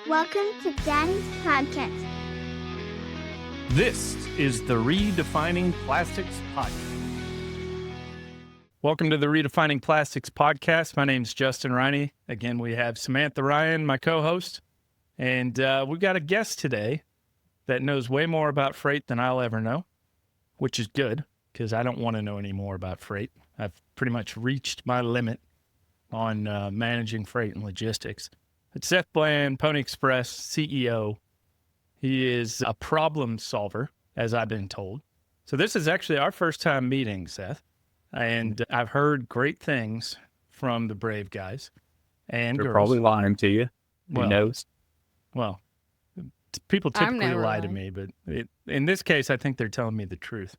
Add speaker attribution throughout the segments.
Speaker 1: Welcome to Danny's Podcast.
Speaker 2: This is the Redefining Plastics Podcast. Welcome to the Redefining Plastics Podcast. My name's Justin Riney. Again, we have Samantha Ryan, my co-host, and we've got a guest today that knows way more about freight than I'll ever know, which is good because I don't want to know any more about freight. I've pretty much reached my limit on managing freight and logistics. It's Seth Bland, Pony Express CEO. He is a problem solver, as I've been told. So this is actually our first time meeting, Seth. And I've heard great things from the brave guys and
Speaker 3: They're
Speaker 2: girls.
Speaker 3: probably lying to you. Who knows?
Speaker 2: Well, people typically lie to me, but in this case, I think they're telling me the truth.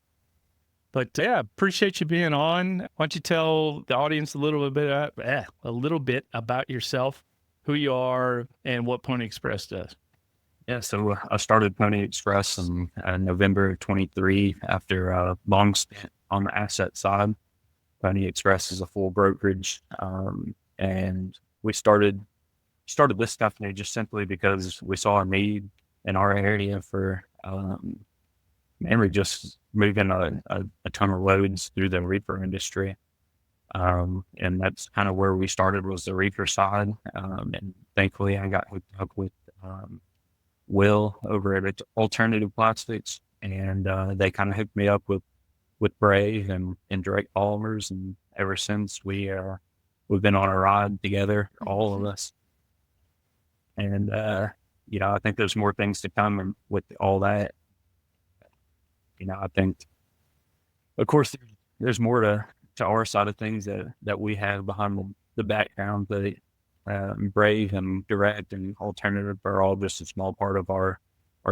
Speaker 2: But yeah, appreciate you being on. Why don't you tell the audience a little bit about yourself, who you are, and what Pony Express does.
Speaker 3: Yeah, so I started Pony Express in November of 23 after a long stint on the asset side. Pony Express is a full brokerage, and we started this company just simply because we saw a need in our area for mainly just moving a ton of loads through the reefer industry. And that's kind of where we started, was the reefer side. And thankfully I got hooked up with Will over at Alternative Plastics, and they kind of hooked me up with Brave and Direct Polymers, and ever since we've been on a ride together, all of us. And I think there's more things to come with all that. I think, of course, there's more to our side of things that we have behind the background, but Brave and Direct and Alternative are all just a small part of our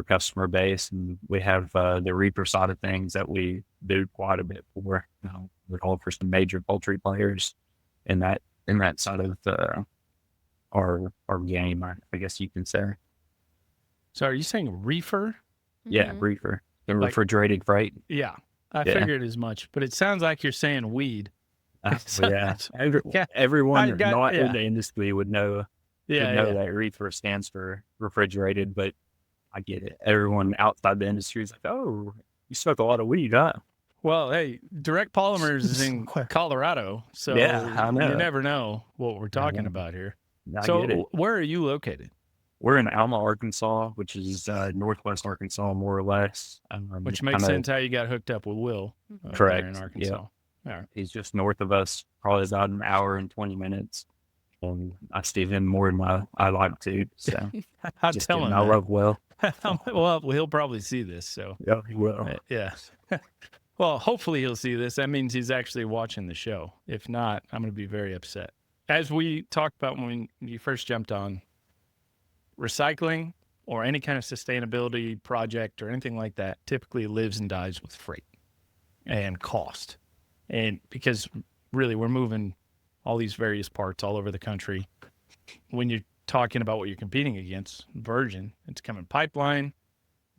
Speaker 3: customer base. And we have the reefer side of things that we do quite a bit for. We call for some major poultry players in that side of our game, I guess you can say.
Speaker 2: So are you saying reefer?
Speaker 3: Yeah, reefer. The refrigerated freight.
Speaker 2: Yeah, I figured as much, but it sounds like you're saying weed.
Speaker 3: Yeah, everyone in the industry would know. That reefer stands for refrigerated, but I get it. Everyone outside the industry is like, "Oh, you smoke a lot of weed, huh?"
Speaker 2: Well, hey, Direct Polymers is in Colorado, so
Speaker 3: I know.
Speaker 2: You never know what we're talking about here.
Speaker 3: I get it.
Speaker 2: Where are you located?
Speaker 3: We're in Alma, Arkansas, which is northwest Arkansas, more or less.
Speaker 2: Which makes sense how you got hooked up with Will.
Speaker 3: Correct.
Speaker 2: In Arkansas.
Speaker 3: Yeah. Right. He's just north of us, probably about an hour and 20 minutes. And I stay in more than I like to. So
Speaker 2: I'll tell him.
Speaker 3: I love Will.
Speaker 2: Well, he'll probably see this. So
Speaker 3: yeah, he will.
Speaker 2: Yeah. Well, hopefully he'll see this. That means he's actually watching the show. If not, I'm going to be very upset. As we talked about when you first jumped on, recycling or any kind of sustainability project or anything like that typically lives and dies with freight and cost. And because really we're moving all these various parts all over the country. When you're talking about what you're competing against, virgin, it's coming pipeline,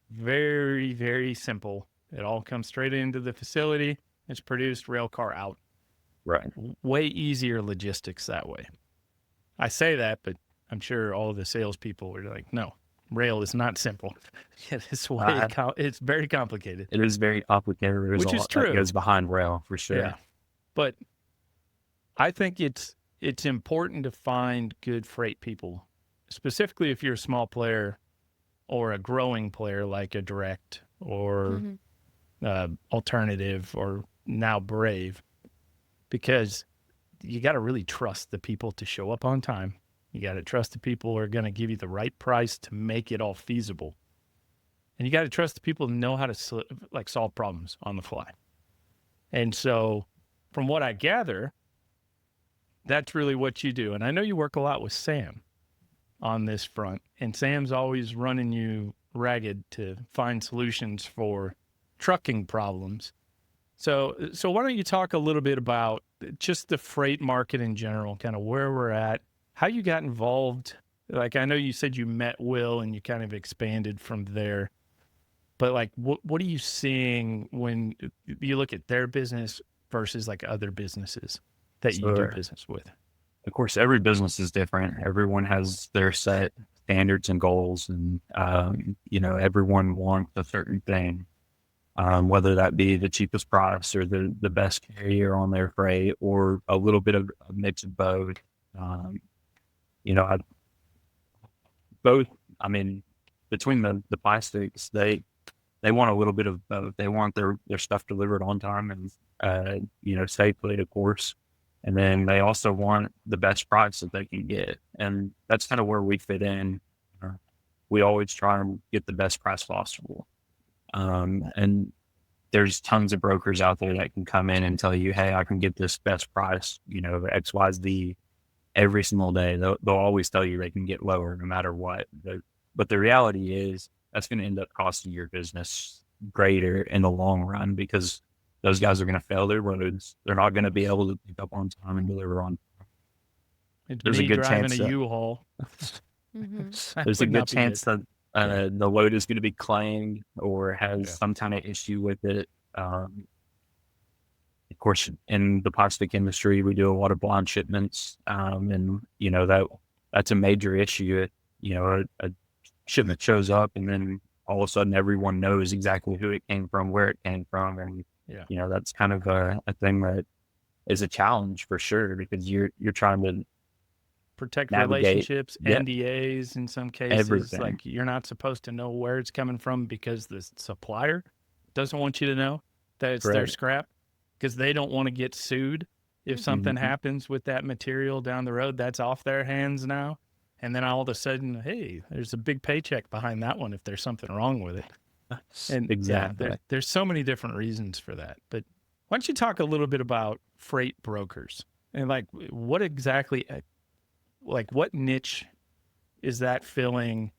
Speaker 2: very, very simple. It all comes straight into the facility. It's produced, rail car out.
Speaker 3: Right.
Speaker 2: Way easier logistics that way. I say that, but I'm sure all of the salespeople are like, no, rail is not simple. It's very complicated.
Speaker 3: It is very complicated. There's
Speaker 2: Which
Speaker 3: a
Speaker 2: is
Speaker 3: lot
Speaker 2: true.
Speaker 3: that goes behind rail, for sure.
Speaker 2: Yeah. But I think it's important to find good freight people, specifically if you're a small player or a growing player like a Direct or Alternative or now Brave, because you got to really trust the people to show up on time. You got to trust the people who are going to give you the right price to make it all feasible. And you got to trust the people who know how to solve problems on the fly. And so from what I gather, that's really what you do. And I know you work a lot with Sam on this front, and Sam's always running you ragged to find solutions for trucking problems. So why don't you talk a little bit about just the freight market in general, kind of where we're at, how you got involved. Like, I know you said you met Will and you kind of expanded from there, but like, what are you seeing when you look at their business versus like other businesses that you do business with?
Speaker 3: Of course, every business is different. Everyone has their set standards and goals, and everyone wants a certain thing, whether that be the cheapest price or the best carrier on their freight, or a little bit of a mix of both. I, both. I mean, between the plastics, they want a little bit of both. They want their stuff delivered on time and safely, of course. And then they also want the best price that they can get. And that's kind of where we fit in. We always try and get the best price possible. And there's tons of brokers out there that can come in and tell you, hey, I can get this best price, X, Y, Z every single day. They'll always tell you they can get lower no matter what. But the reality is that's going to end up costing your business greater in the long run, because those guys are going to fail their loads. They're not going to be able to pick up on time and deliver on time. There's a good chance
Speaker 2: a U-Haul.
Speaker 3: There's a good chance that the load is going to be claimed or has some kind of issue with it. Of course, in the plastic industry, we do a lot of blind shipments, and that's a major issue. A shipment shows up, and then all of a sudden, everyone knows exactly who it came from, where it came from, and that's kind of a thing that is a challenge for sure, because you're trying to
Speaker 2: protect
Speaker 3: navigate
Speaker 2: relationships, NDAs in some cases.
Speaker 3: Everything.
Speaker 2: Like, you're not supposed to know where it's coming from because the supplier doesn't want you to know that it's their scrap, because they don't want to get sued if something happens with that material down the road. That's off their hands now. And then all of a sudden, hey, there's a big paycheck behind that one if there's something wrong with it. And
Speaker 3: exactly.
Speaker 2: There's so many different reasons for that. But why don't you talk a little bit about freight brokers and what exactly, what niche is that filling?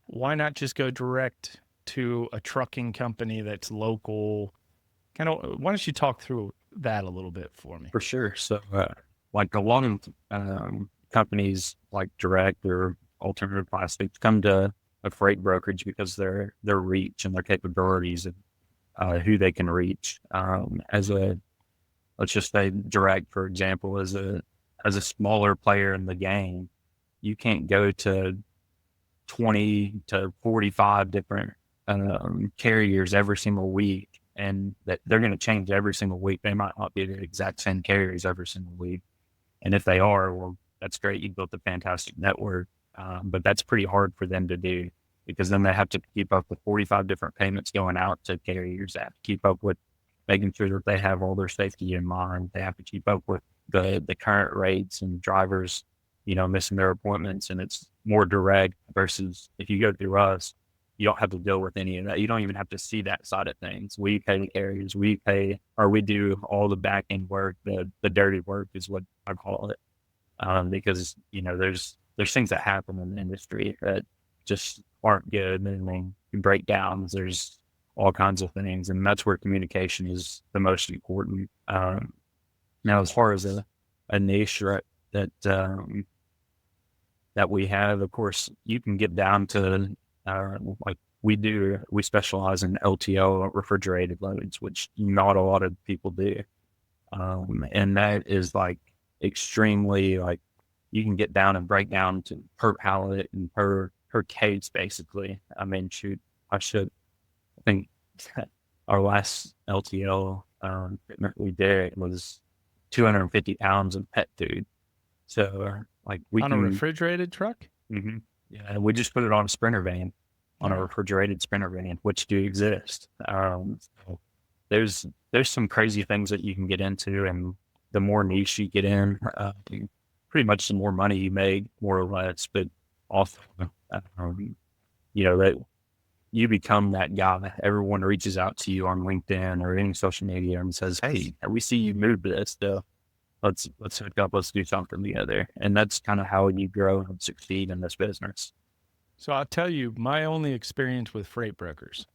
Speaker 2: Why not just go direct to a trucking company that's local? Why don't you talk through that a little bit for me?
Speaker 3: For sure. So, a lot of companies like Direct or Alternative Plastics come to a freight brokerage because their reach and their capabilities and who they can reach. Let's just say Direct, for example, as a smaller player in the game, you can't go to 20 to 45 different carriers every single week, and that they're going to change every single week. They might not be the exact same carriers every single week. And if they are, well, that's great. You built a fantastic network. But that's pretty hard for them to do, because then they have to keep up with 45 different payments going out to carriers. They have to keep up with making sure that they have all their safety in mind. They have to keep up with the current rates and drivers, missing their appointments. And it's more direct versus if you go through us, you don't have to deal with any of that. You don't even have to see that side of things. We pay the carriers. We do all the back end work. The dirty work is what I call it. Because, there's things that happen in the industry that just aren't good, and breakdowns. There's all kinds of things, and that's where communication is the most important. Now, as far as a niche that we have, of course, you can get down to we specialize in LTO, refrigerated loads, which not a lot of people do, and that is extremely you can get down and break down to per pallet and per case, basically. I mean, I think our last LTL shipment we did was 250 pounds of pet food. So we
Speaker 2: on a refrigerated truck?
Speaker 3: Mm-hmm. Yeah, we just put it on a Sprinter van, on a refrigerated Sprinter van, which do exist. So there's some crazy things that you can get into, and the more niche you get in, pretty much the more money you make, more or less. But also, that you become that guy that everyone reaches out to you on LinkedIn or any social media and says, "Hey, we see you moved this stuff. Let's hook up. Let's do something together." And that's kind of how you grow and succeed in this business.
Speaker 2: So I'll tell you, my only experience with freight brokers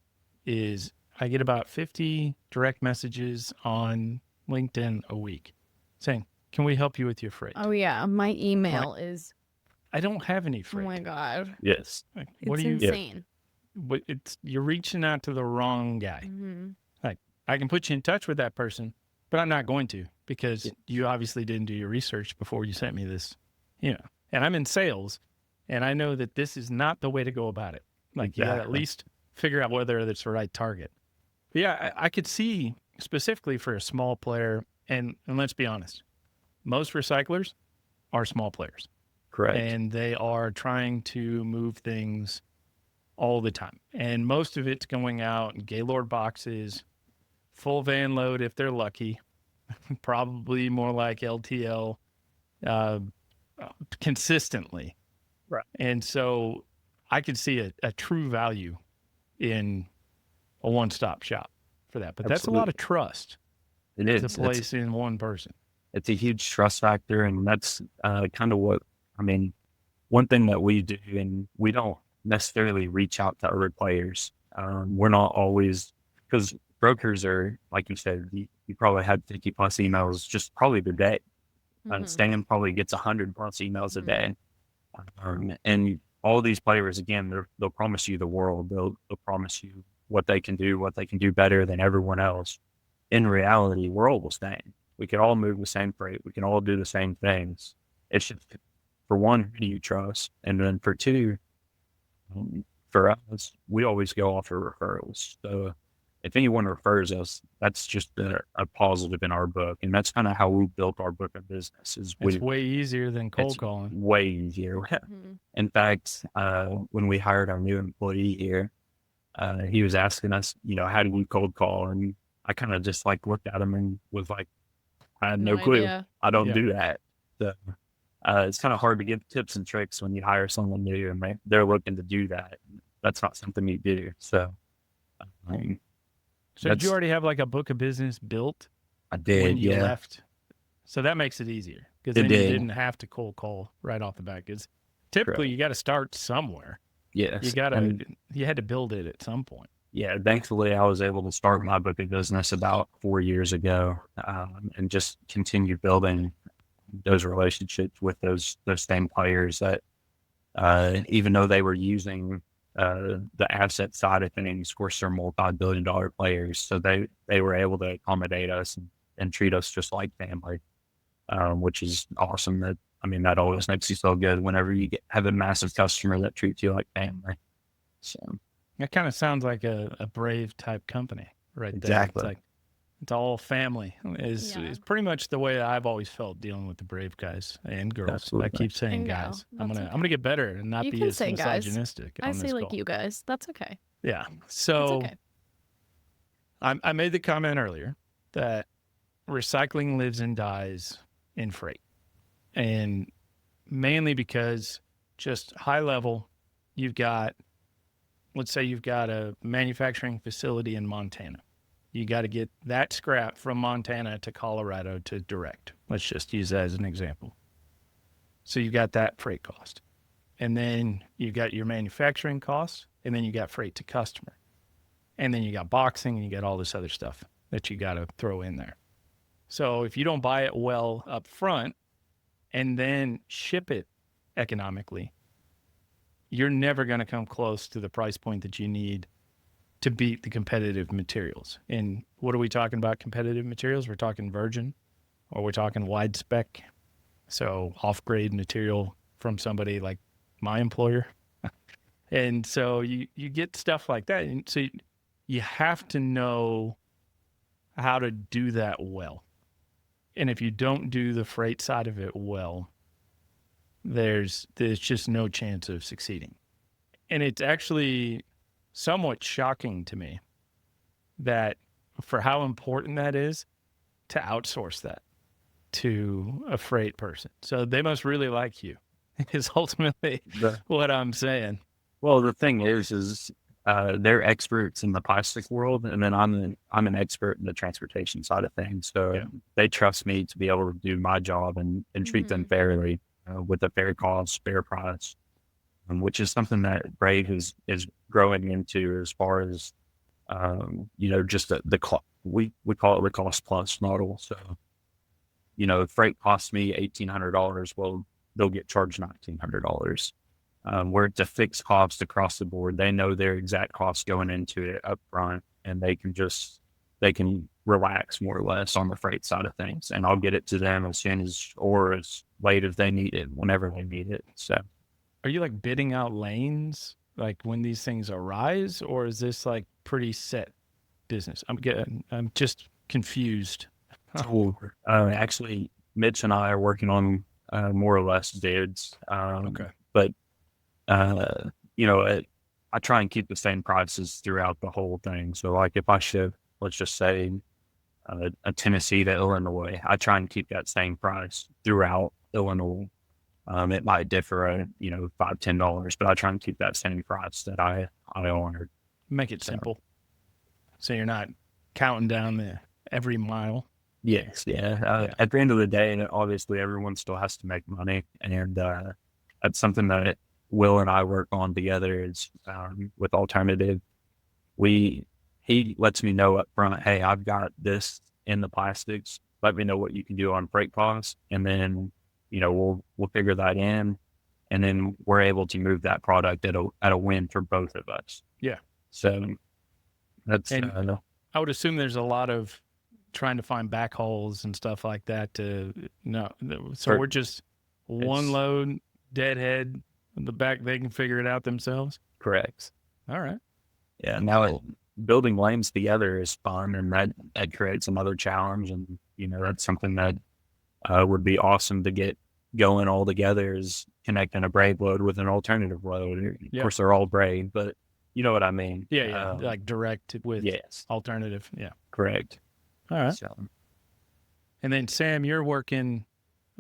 Speaker 2: is I get about 50 direct messages on LinkedIn a week saying, "Can we help you with your freight?"
Speaker 4: Oh yeah, my email is.
Speaker 2: I don't have any
Speaker 4: Oh
Speaker 2: freight.
Speaker 4: my god,
Speaker 3: Yes.
Speaker 2: What
Speaker 4: it's
Speaker 2: do you?
Speaker 4: insane.
Speaker 2: But you're reaching out to the wrong guy.
Speaker 4: Mm-hmm.
Speaker 2: I can put you in touch with that person, but I'm not going to, because you obviously didn't do your research before you sent me this. And I'm in sales, And I know that this is not the way to go about it. Like you got to at
Speaker 3: Exactly.
Speaker 2: least figure out whether it's the right target. But yeah, I could see specifically for a small player, and let's be honest, most recyclers are small players.
Speaker 3: Correct.
Speaker 2: And they are trying to move things all the time. And most of it's going out in Gaylord boxes, full van load if they're lucky, probably more like LTL consistently.
Speaker 3: Right.
Speaker 2: And so I could see a true value in a one-stop shop for that. But that's a lot of trust
Speaker 3: It
Speaker 2: to
Speaker 3: is.
Speaker 2: place in one person.
Speaker 3: It's a huge trust factor, and that's kind of what, I mean, one thing that we do, and we don't necessarily reach out to other players. We're not always, because brokers are, like you said, you probably had 50 plus emails just probably a day. Stan probably gets 100 plus emails a day. And all these players, again, they'll promise you the world. They'll promise you what they can do better than everyone else. In reality, we're all the same. We can all move the same freight. We can all do the same things. It's just, for one, who do you trust? And then for two, for us, we always go off of referrals. So if anyone refers us, that's just a positive in our book. And that's kind of how we built our book of business.
Speaker 2: It's way easier than cold calling.
Speaker 3: Way easier. In fact, when we hired our new employee here, he was asking us, how do we cold call? And I kind of just looked at him and was like, I had no clue.
Speaker 4: idea.
Speaker 3: I don't do that. So it's kind of hard to give tips and tricks when you hire someone new and they're looking to do that. That's not something you do. So,
Speaker 2: so did you already have a book of business built?
Speaker 3: I did,
Speaker 2: when you left? So that makes it easier because then you didn't have to cold call right off the bat. Because typically you got to start somewhere.
Speaker 3: Yes.
Speaker 2: You had to build it at some point.
Speaker 3: Yeah, thankfully I was able to start my book of business about 4 years ago, and just continue building those relationships with those same players that, even though they were using the asset side of things, of course they're multi-billion-dollar players, so they were able to accommodate us and treat us just like family, which is awesome. That always makes you feel good whenever you have a massive customer that treats you like family. So.
Speaker 2: That kind of sounds like a Brave type company right there.
Speaker 3: Exactly.
Speaker 2: It's all family is pretty much the way I've always felt dealing with the Brave guys and girls.
Speaker 3: Absolutely.
Speaker 2: I keep saying
Speaker 4: And
Speaker 2: guys.
Speaker 4: girl.
Speaker 2: I'm gonna get better and not
Speaker 4: You
Speaker 2: be
Speaker 4: can
Speaker 2: as
Speaker 4: say guys.
Speaker 2: misogynistic.
Speaker 4: I
Speaker 2: on
Speaker 4: say
Speaker 2: this
Speaker 4: like
Speaker 2: call.
Speaker 4: you guys. That's okay.
Speaker 2: Yeah.
Speaker 4: It's
Speaker 2: So
Speaker 4: okay.
Speaker 2: I made the comment earlier that recycling lives and dies in freight, and mainly because just high level, let's say you've got a manufacturing facility in Montana. You got to get that scrap from Montana to Colorado to direct. Let's just use that as an example. So you got that freight cost. And then you got your manufacturing costs, and then you got freight to customer. And then you got boxing, and you got all this other stuff that you got to throw in there. So if you don't buy it well up front and then ship it economically, you're never going to come close to the price point that you need to beat the competitive materials. And what are we talking about competitive materials? We're talking virgin, or we're talking wide spec. So off-grade material from somebody like my employer. And so you get stuff like that. And so you have to know how to do that well. And if you don't do the freight side of it well, there's just no chance of succeeding. And it's actually somewhat shocking to me that for how important that is to outsource that to a freight person. So they must really like you is ultimately what I'm saying.
Speaker 3: Well, the thing is they're experts in the plastic world, and then I'm an expert in the transportation side of things. So they trust me to be able to do my job and treat them fairly, with a fair cost, fair price, which is something that Brave is growing into as far as, just we call it the cost plus model. So, if freight costs me $1,800, well, they'll get charged $1,900. Where it's a fixed cost across the board. They know their exact cost going into it up front, and they can relax more or less on the freight side of things. And I'll get it to them as soon as, or as late as they need it, whenever they need it. So
Speaker 2: are you like bidding out lanes like when these things arise, or is this like pretty set business? I'm just confused.
Speaker 3: So, actually, Mitch and I are working on more or less bids.
Speaker 2: Okay.
Speaker 3: But I try and keep the same prices throughout the whole thing. So, like, if I ship, let's just say, a Tennessee to Illinois, I try and keep that same price throughout Illinois. It might differ, $5-10, but I try and keep that same price that I honored.
Speaker 2: Make it simple, so you're not counting down every mile.
Speaker 3: Yes, yeah. At the end of the day, obviously, everyone still has to make money, and that's something that Will and I work on together. Is with Alternative, he lets me know up front, hey, I've got this in the plastics. Let me know what you can do on freight costs, and then we'll figure that in, and then we're able to move that product at a win for both of us.
Speaker 2: Yeah.
Speaker 3: So that's
Speaker 2: And I would assume there's a lot of trying to find back holes and stuff like that so we're just one load deadhead in the back. They can figure it out themselves.
Speaker 3: correct.
Speaker 2: All right.
Speaker 3: Yeah. Now building lanes together is fun, and that creates another challenge, and that's something that would be awesome to get going all together, is connecting a braid load with an alternative load. Of course, they're all braid, but you know what I mean.
Speaker 2: Yeah. Like direct with alternative. Yeah.
Speaker 3: Correct.
Speaker 2: All right.
Speaker 3: So,
Speaker 2: And then Sam, you're working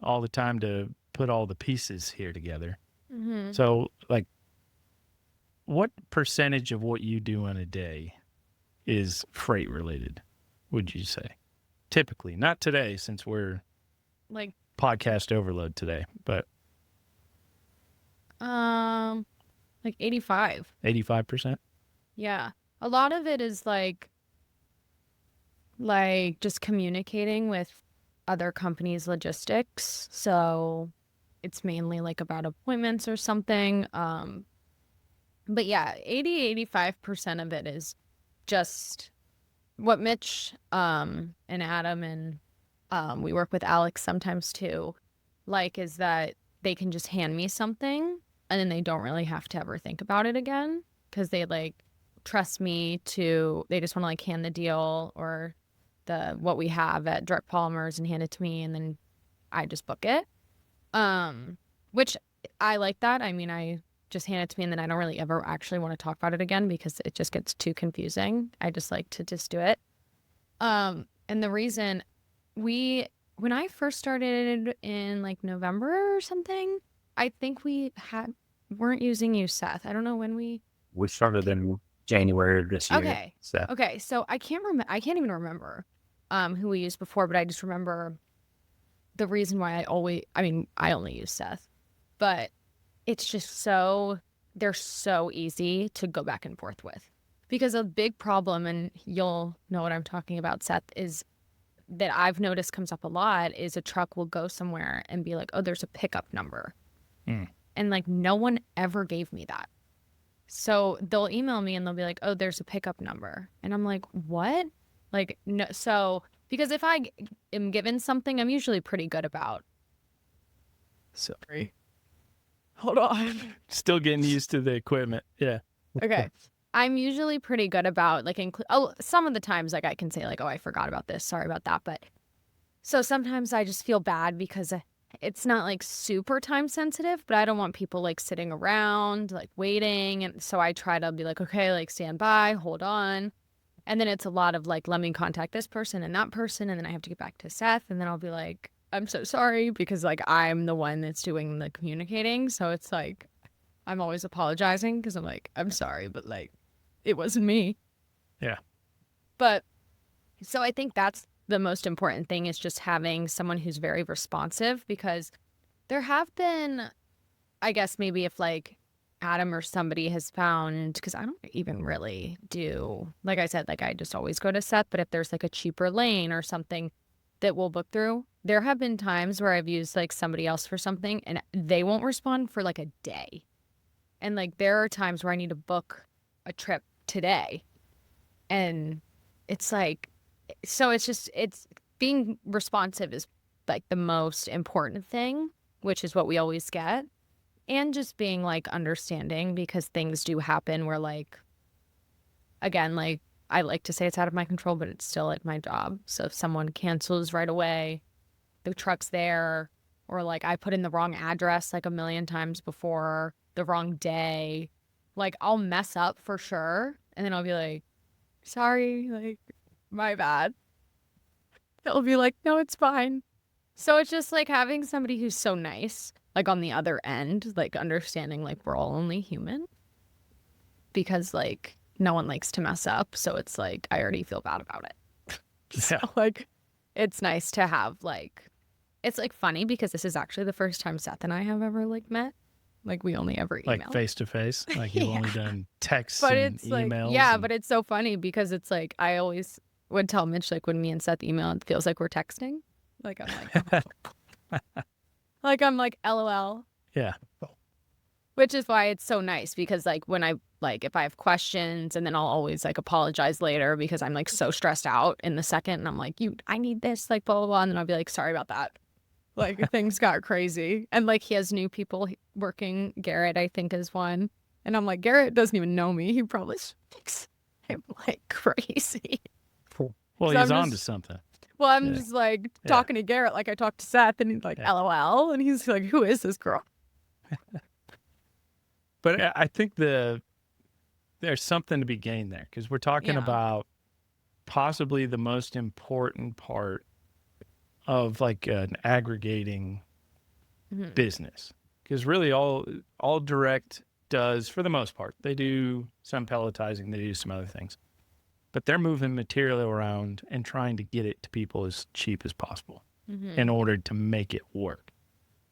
Speaker 2: all the time to put all the pieces here together.
Speaker 4: Mm-hmm.
Speaker 2: So like, what percentage of what you do in a day is freight related, would you say? Typically, not today, since we're
Speaker 4: like
Speaker 2: podcast overload today, but
Speaker 4: like 85.
Speaker 2: 85%.
Speaker 4: Yeah. A lot of it is like just communicating with other companies' logistics. So it's mainly like about appointments or something. But yeah, 85% of it is just what Mitch and Adam and we work with Alex sometimes too, like, is that they can just hand me something and then they don't really have to ever think about it again, because they like trust me they just want to like hand the deal or what we have at Direct Polymers and hand it to me, and then I just book it. Which I like that. I mean, I just hand it to me and then I don't really ever actually want to talk about it again because it just gets too confusing. I just like to just do it. And the reason when I first started in like November or something, I think we weren't using you, Seth. I don't know when we
Speaker 3: started in January of this year.
Speaker 4: Okay.
Speaker 3: So.
Speaker 4: Okay. So I can't even remember who we used before, but I just remember the reason why I only use Seth, but it's just they're so easy to go back and forth with, because a big problem, and you'll know what I'm talking about, Seth, is that I've noticed comes up a lot is a truck will go somewhere and be like, oh, there's a pickup number. And like, no one ever gave me that. So they'll email me and they'll be like, oh, there's a pickup number. And I'm like, what? Like, no. So, because if I am given something, I'm usually pretty good about.
Speaker 2: Sorry. Hold on. Still getting used to the equipment. Yeah.
Speaker 4: Okay. I'm usually pretty good about like some of the times like I can say like, oh, I forgot about this. Sorry about that. But so sometimes I just feel bad because it's not like super time sensitive, but I don't want people like sitting around like waiting. And so I try to be like, okay, like stand by, hold on. And then it's a lot of like, let me contact this person and that person. And then I have to get back to Seth. And then I'll be like, I'm so sorry, because like I'm the one that's doing the communicating. So it's like, I'm always apologizing because I'm like, I'm sorry, but like, it wasn't me.
Speaker 2: Yeah.
Speaker 4: But so I think that's the most important thing, is just having someone who's very responsive, because there have been, I guess maybe if like Adam or somebody has found, because I don't even really do, like I said, like I just always go to Seth, but if there's like a cheaper lane or something that we'll book through, there have been times where I've used like somebody else for something and they won't respond for like a day. And like there are times where I need to book a trip today, and it's like, so it's being responsive is like the most important thing, which is what we always get. And just being like understanding, because things do happen where like, again, like I like to say it's out of my control, but it's still at my job. So if someone cancels right away, the truck's there, or like I put in the wrong address like a million times before, the wrong day, like I'll mess up for sure. And then I'll be like, sorry, like my bad. They'll be like, no, it's fine. So it's just like having somebody who's so nice, like on the other end, like understanding like we're all only human, because like no one likes to mess up. So it's like I already feel bad about it. So like it's nice to have like, it's like funny because this is actually the first time Seth and I have ever like met. Like we only ever email.
Speaker 2: Like face to face. Like you've only done texts
Speaker 4: But
Speaker 2: and
Speaker 4: it's like,
Speaker 2: emails.
Speaker 4: yeah,
Speaker 2: and-
Speaker 4: but it's so funny because it's like I always would tell Mitch, like when me and Seth email, it feels like we're texting. Like I'm like, oh. Like I'm like LOL.
Speaker 2: Yeah.
Speaker 4: Which is why it's so nice, because like when I like if I have questions, and then I'll always like apologize later because I'm like so stressed out in the second, and I'm like, I need this, like blah blah blah, and then I'll be like, sorry about that. Like things got crazy, and like he has new people working. Garrett, I think, is one, and I'm like, Garrett doesn't even know me. He probably thinks I'm like crazy.
Speaker 2: Well,
Speaker 4: So
Speaker 2: he's
Speaker 4: I'm
Speaker 2: on to
Speaker 4: just-
Speaker 2: something.
Speaker 4: Well, I'm
Speaker 2: Yeah.
Speaker 4: just like talking to Garrett like I talked to Seth, and he's like,
Speaker 2: Yeah.
Speaker 4: LOL, and he's like, who is this girl?
Speaker 2: But I think there's something to be gained there, because we're talking
Speaker 4: Yeah.
Speaker 2: about possibly the most important part of like an aggregating
Speaker 4: Mhm.
Speaker 2: business. Because really all direct does, for the most part, they do some pelletizing, they do some other things, but they're moving material around and trying to get it to people as cheap as possible
Speaker 4: Mhm.
Speaker 2: in order to make it work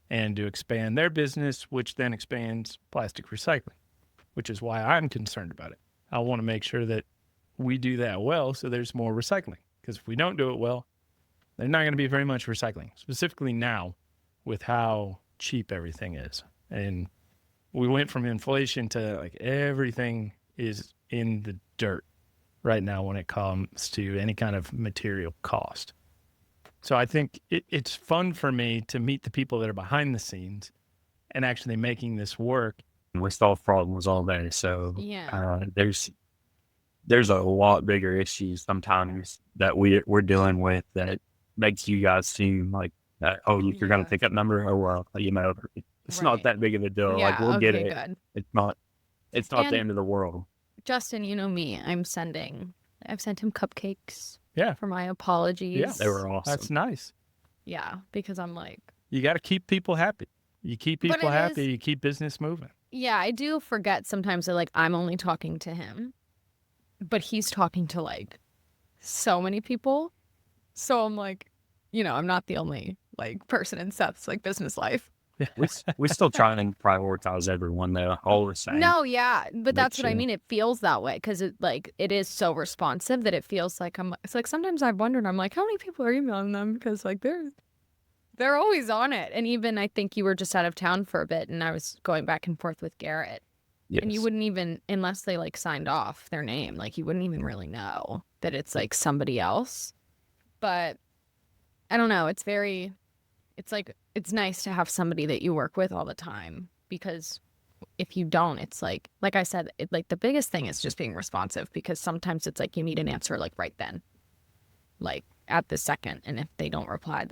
Speaker 2: and to expand their business, which then expands plastic recycling, which is why I'm concerned about it. I want to make sure that we do that well so there's more recycling, because if we don't do it well, there's not going to be very much recycling, specifically now with how cheap everything is. And we went from inflation to like everything is in the dirt right now when it comes to any kind of material cost. So I think it's fun for me to meet the people that are behind the scenes and actually making this work.
Speaker 3: We solve problems all day. So
Speaker 4: Yeah.
Speaker 3: there's a lot bigger issues sometimes that we're dealing with that makes you guys seem like oh, you're gonna
Speaker 4: Yeah.
Speaker 3: pick up number. Oh well, it's not
Speaker 4: Right.
Speaker 3: that big of a deal.
Speaker 4: Yeah,
Speaker 3: Like we'll get
Speaker 4: okay,
Speaker 3: it.
Speaker 4: good.
Speaker 3: It's not the
Speaker 4: And-
Speaker 3: end of the world.
Speaker 4: Justin, you know me. I've sent him cupcakes
Speaker 2: Yeah.
Speaker 4: for my apologies.
Speaker 2: Yeah.
Speaker 3: They were awesome.
Speaker 2: That's nice.
Speaker 4: Yeah, because I'm like,
Speaker 2: You got to keep people happy. You keep
Speaker 4: But
Speaker 2: people
Speaker 4: it
Speaker 2: happy,
Speaker 4: is-
Speaker 2: you keep business moving.
Speaker 4: yeah, I do forget sometimes that like I'm only talking to him, but he's talking to like so many people. So I'm like, I'm not the only like person in Seth's like business life.
Speaker 3: We still try and prioritize everyone though, all the same.
Speaker 4: No, yeah, but that's what I
Speaker 3: sure.
Speaker 4: mean. It feels that way because it is so responsive that it feels like it's like sometimes I've wondered, I'm like, how many people are emailing them? Because like they're always on it. And even I think you were just out of town for a bit, and I was going back and forth with Garrett,
Speaker 3: Yes.
Speaker 4: and you wouldn't even, unless they like signed off their name, like you wouldn't even really know that it's like somebody else. But I don't know. It's nice to have somebody that you work with all the time, because if you don't, it's like I said, like the biggest thing is just being responsive, because sometimes it's like you need an answer like right then, like at the second. And if they don't reply,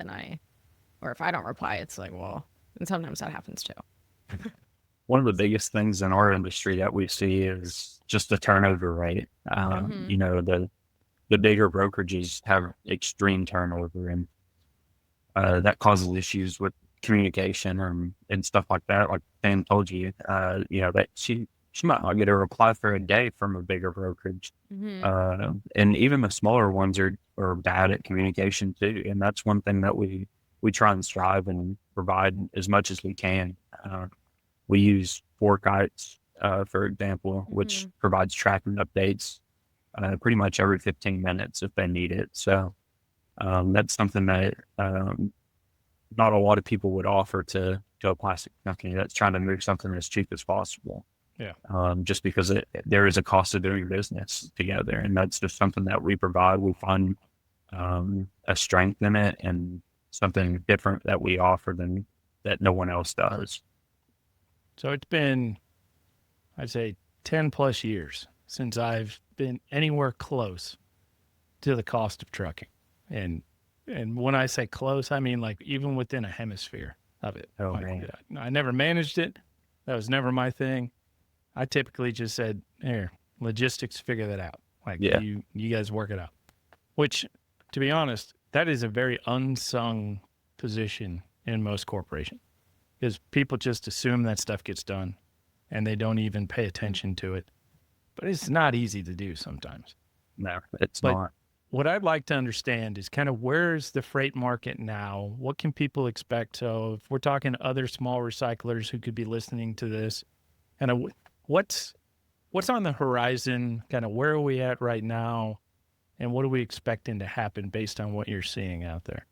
Speaker 4: or if I don't reply, it's like, well, and sometimes that happens too.
Speaker 3: One of the biggest things in our industry that we see is just the turnover rate.
Speaker 4: Mhm.
Speaker 3: The bigger brokerages have extreme turnover, and that causes issues with communication and stuff like that. Like Sam told you, that she might not get a reply for a day from a bigger brokerage.
Speaker 4: Mm-hmm.
Speaker 3: And even the smaller ones are bad at communication too. And that's one thing that we try and strive and provide as much as we can. We use Forkites, for example, which provides tracking updates pretty much every 15 minutes if they need it. So that's something that not a lot of people would offer to a plastic company that's trying to move something as cheap as possible.
Speaker 2: Yeah.
Speaker 3: Just because there is a cost of doing business together, and that's just something that we provide. We find a strength in it and something different that we offer that no one else does.
Speaker 2: So it's been, I'd say, 10 plus years since I've been anywhere close to the cost of trucking. And when I say close, I mean like even within a hemisphere of it.
Speaker 3: Oh,
Speaker 2: Like,
Speaker 3: man.
Speaker 2: I never managed it. That was never my thing. I typically just said, here, logistics, figure that out. Like
Speaker 3: Yeah.
Speaker 2: you guys work it out. Which, to be honest, that is a very unsung position in most corporations. Because people just assume that stuff gets done and they don't even pay attention to it. But it's not easy to do sometimes.
Speaker 3: No, it's
Speaker 2: But
Speaker 3: not.
Speaker 2: what I'd like to understand is kind of where's the freight market now? What can people expect? So if we're talking to other small recyclers who could be listening to this, kind of what's on the horizon? Kind of where are we at right now? And what are we expecting to happen based on what you're seeing out there?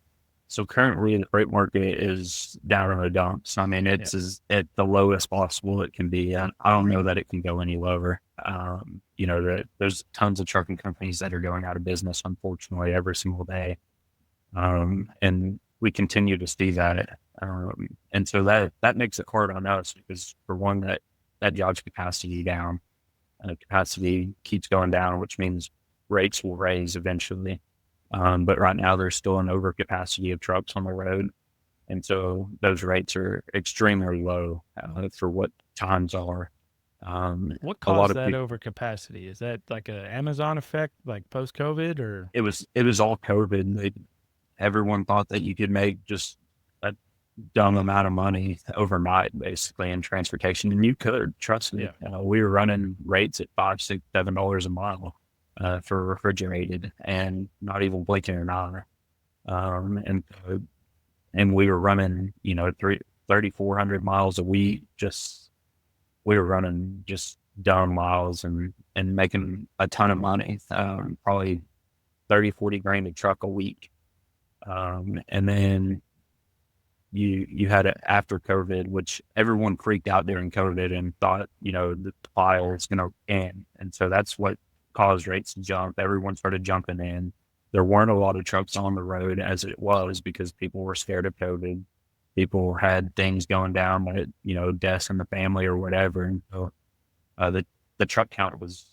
Speaker 3: So currently the freight market is down in the dumps. I mean, it's at the lowest possible it can be. I don't know that it can go any lower. There's tons of trucking companies that are going out of business, unfortunately, every single day. And we continue to see that. And so that makes it hard on us because for one, that drives capacity down. Capacity keeps going down, which means rates will raise eventually. But right now there's still an overcapacity of trucks on the road. And so those rates are extremely low for what times are.
Speaker 2: What
Speaker 3: a lot
Speaker 2: caused
Speaker 3: of
Speaker 2: that
Speaker 3: people,
Speaker 2: overcapacity? Is that like an Amazon effect, like post-COVID, or?
Speaker 3: it was all COVID. Everyone thought that you could make just a dumb amount of money overnight, basically, in transportation. And you could, trust me. We were running rates at $5, $6, $7 a mile. For refrigerated and not even blinking an eye. And we were running, 3,400 miles a week. We were running just dumb miles and making a ton of money, probably 30, 40 grand a truck a week. And then you had it after COVID, which everyone freaked out during COVID and thought, the supply was going to end. And so that's what caused rates to jump. Everyone started jumping in. There weren't a lot of trucks on the road as it was because people were scared of COVID. People had things going down, like, deaths in the family or whatever. And so the truck count was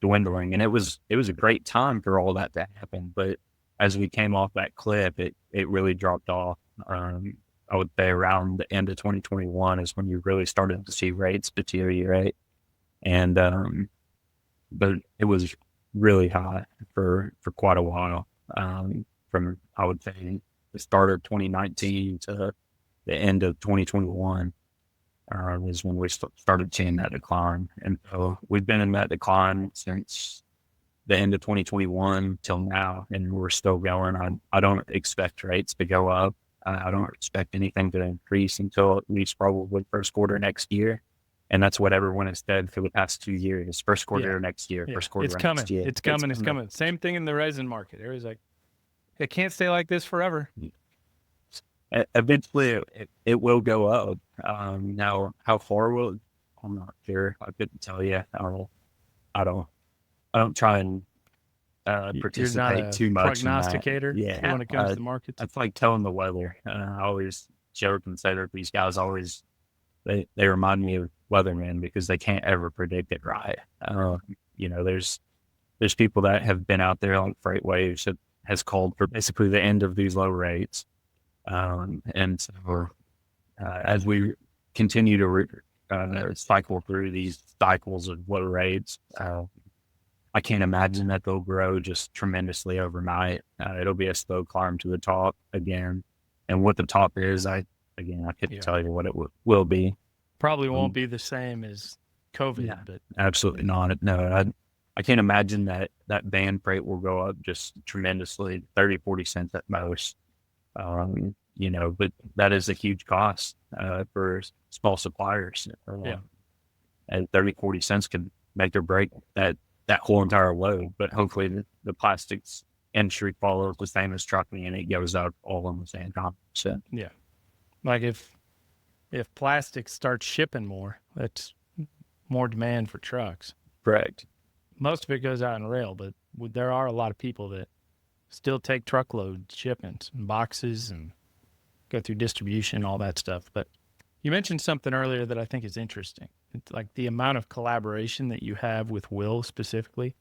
Speaker 3: dwindling, and it was a great time for all that to happen. But as we came off that cliff, it really dropped off. I would say around the end of 2021 is when you really started to see rates deteriorate. And but it was really high for quite a while. From, I would say, the start of 2019 to the end of 2021 is when we started seeing that decline. And so we've been in that decline since the end of 2021 till now, and we're still going. I don't expect rates to go up. I don't expect anything to increase until at least probably first quarter next year. And that's what everyone has said for the past 2 years. First quarter next year, first quarter next year.
Speaker 2: It's coming. Same thing in the resin market. Everybody's like, it can't stay like this forever.
Speaker 3: Eventually, it will go up. Now, how far will it? I'm not sure. I couldn't tell you. I don't try and participate too much.
Speaker 2: Prognosticator.
Speaker 3: Yeah,
Speaker 2: when it comes to the markets.
Speaker 3: It's like telling the weather. I always joke and say that these guys always they remind me of weathermen because they can't ever predict it right. There's people that have been out there like Freight Waves that has called for basically the end of these low rates. And so as we continue to cycle through these cycles of low rates, I can't imagine that they'll grow just tremendously overnight. It'll be a slow climb to the top again. And what the top is, I couldn't tell you what it will be.
Speaker 2: Probably won't be the same as COVID, but
Speaker 3: absolutely not. No, I can't imagine that van freight will go up just tremendously, 30, 40 cents at most. But that is a huge cost for small suppliers. And 30, 40 cents could make or break that whole entire load. But hopefully the plastics industry follows the same as trucking and it goes out all in the same time. So,
Speaker 2: yeah. Like if plastic starts shipping more, that's more demand for trucks.
Speaker 3: Correct.
Speaker 2: Most of it goes out in rail, but there are a lot of people that still take truckload shipments and boxes and go through distribution, all that stuff. But You mentioned something earlier that I think is interesting. It's like the amount of collaboration that you have with Will specifically.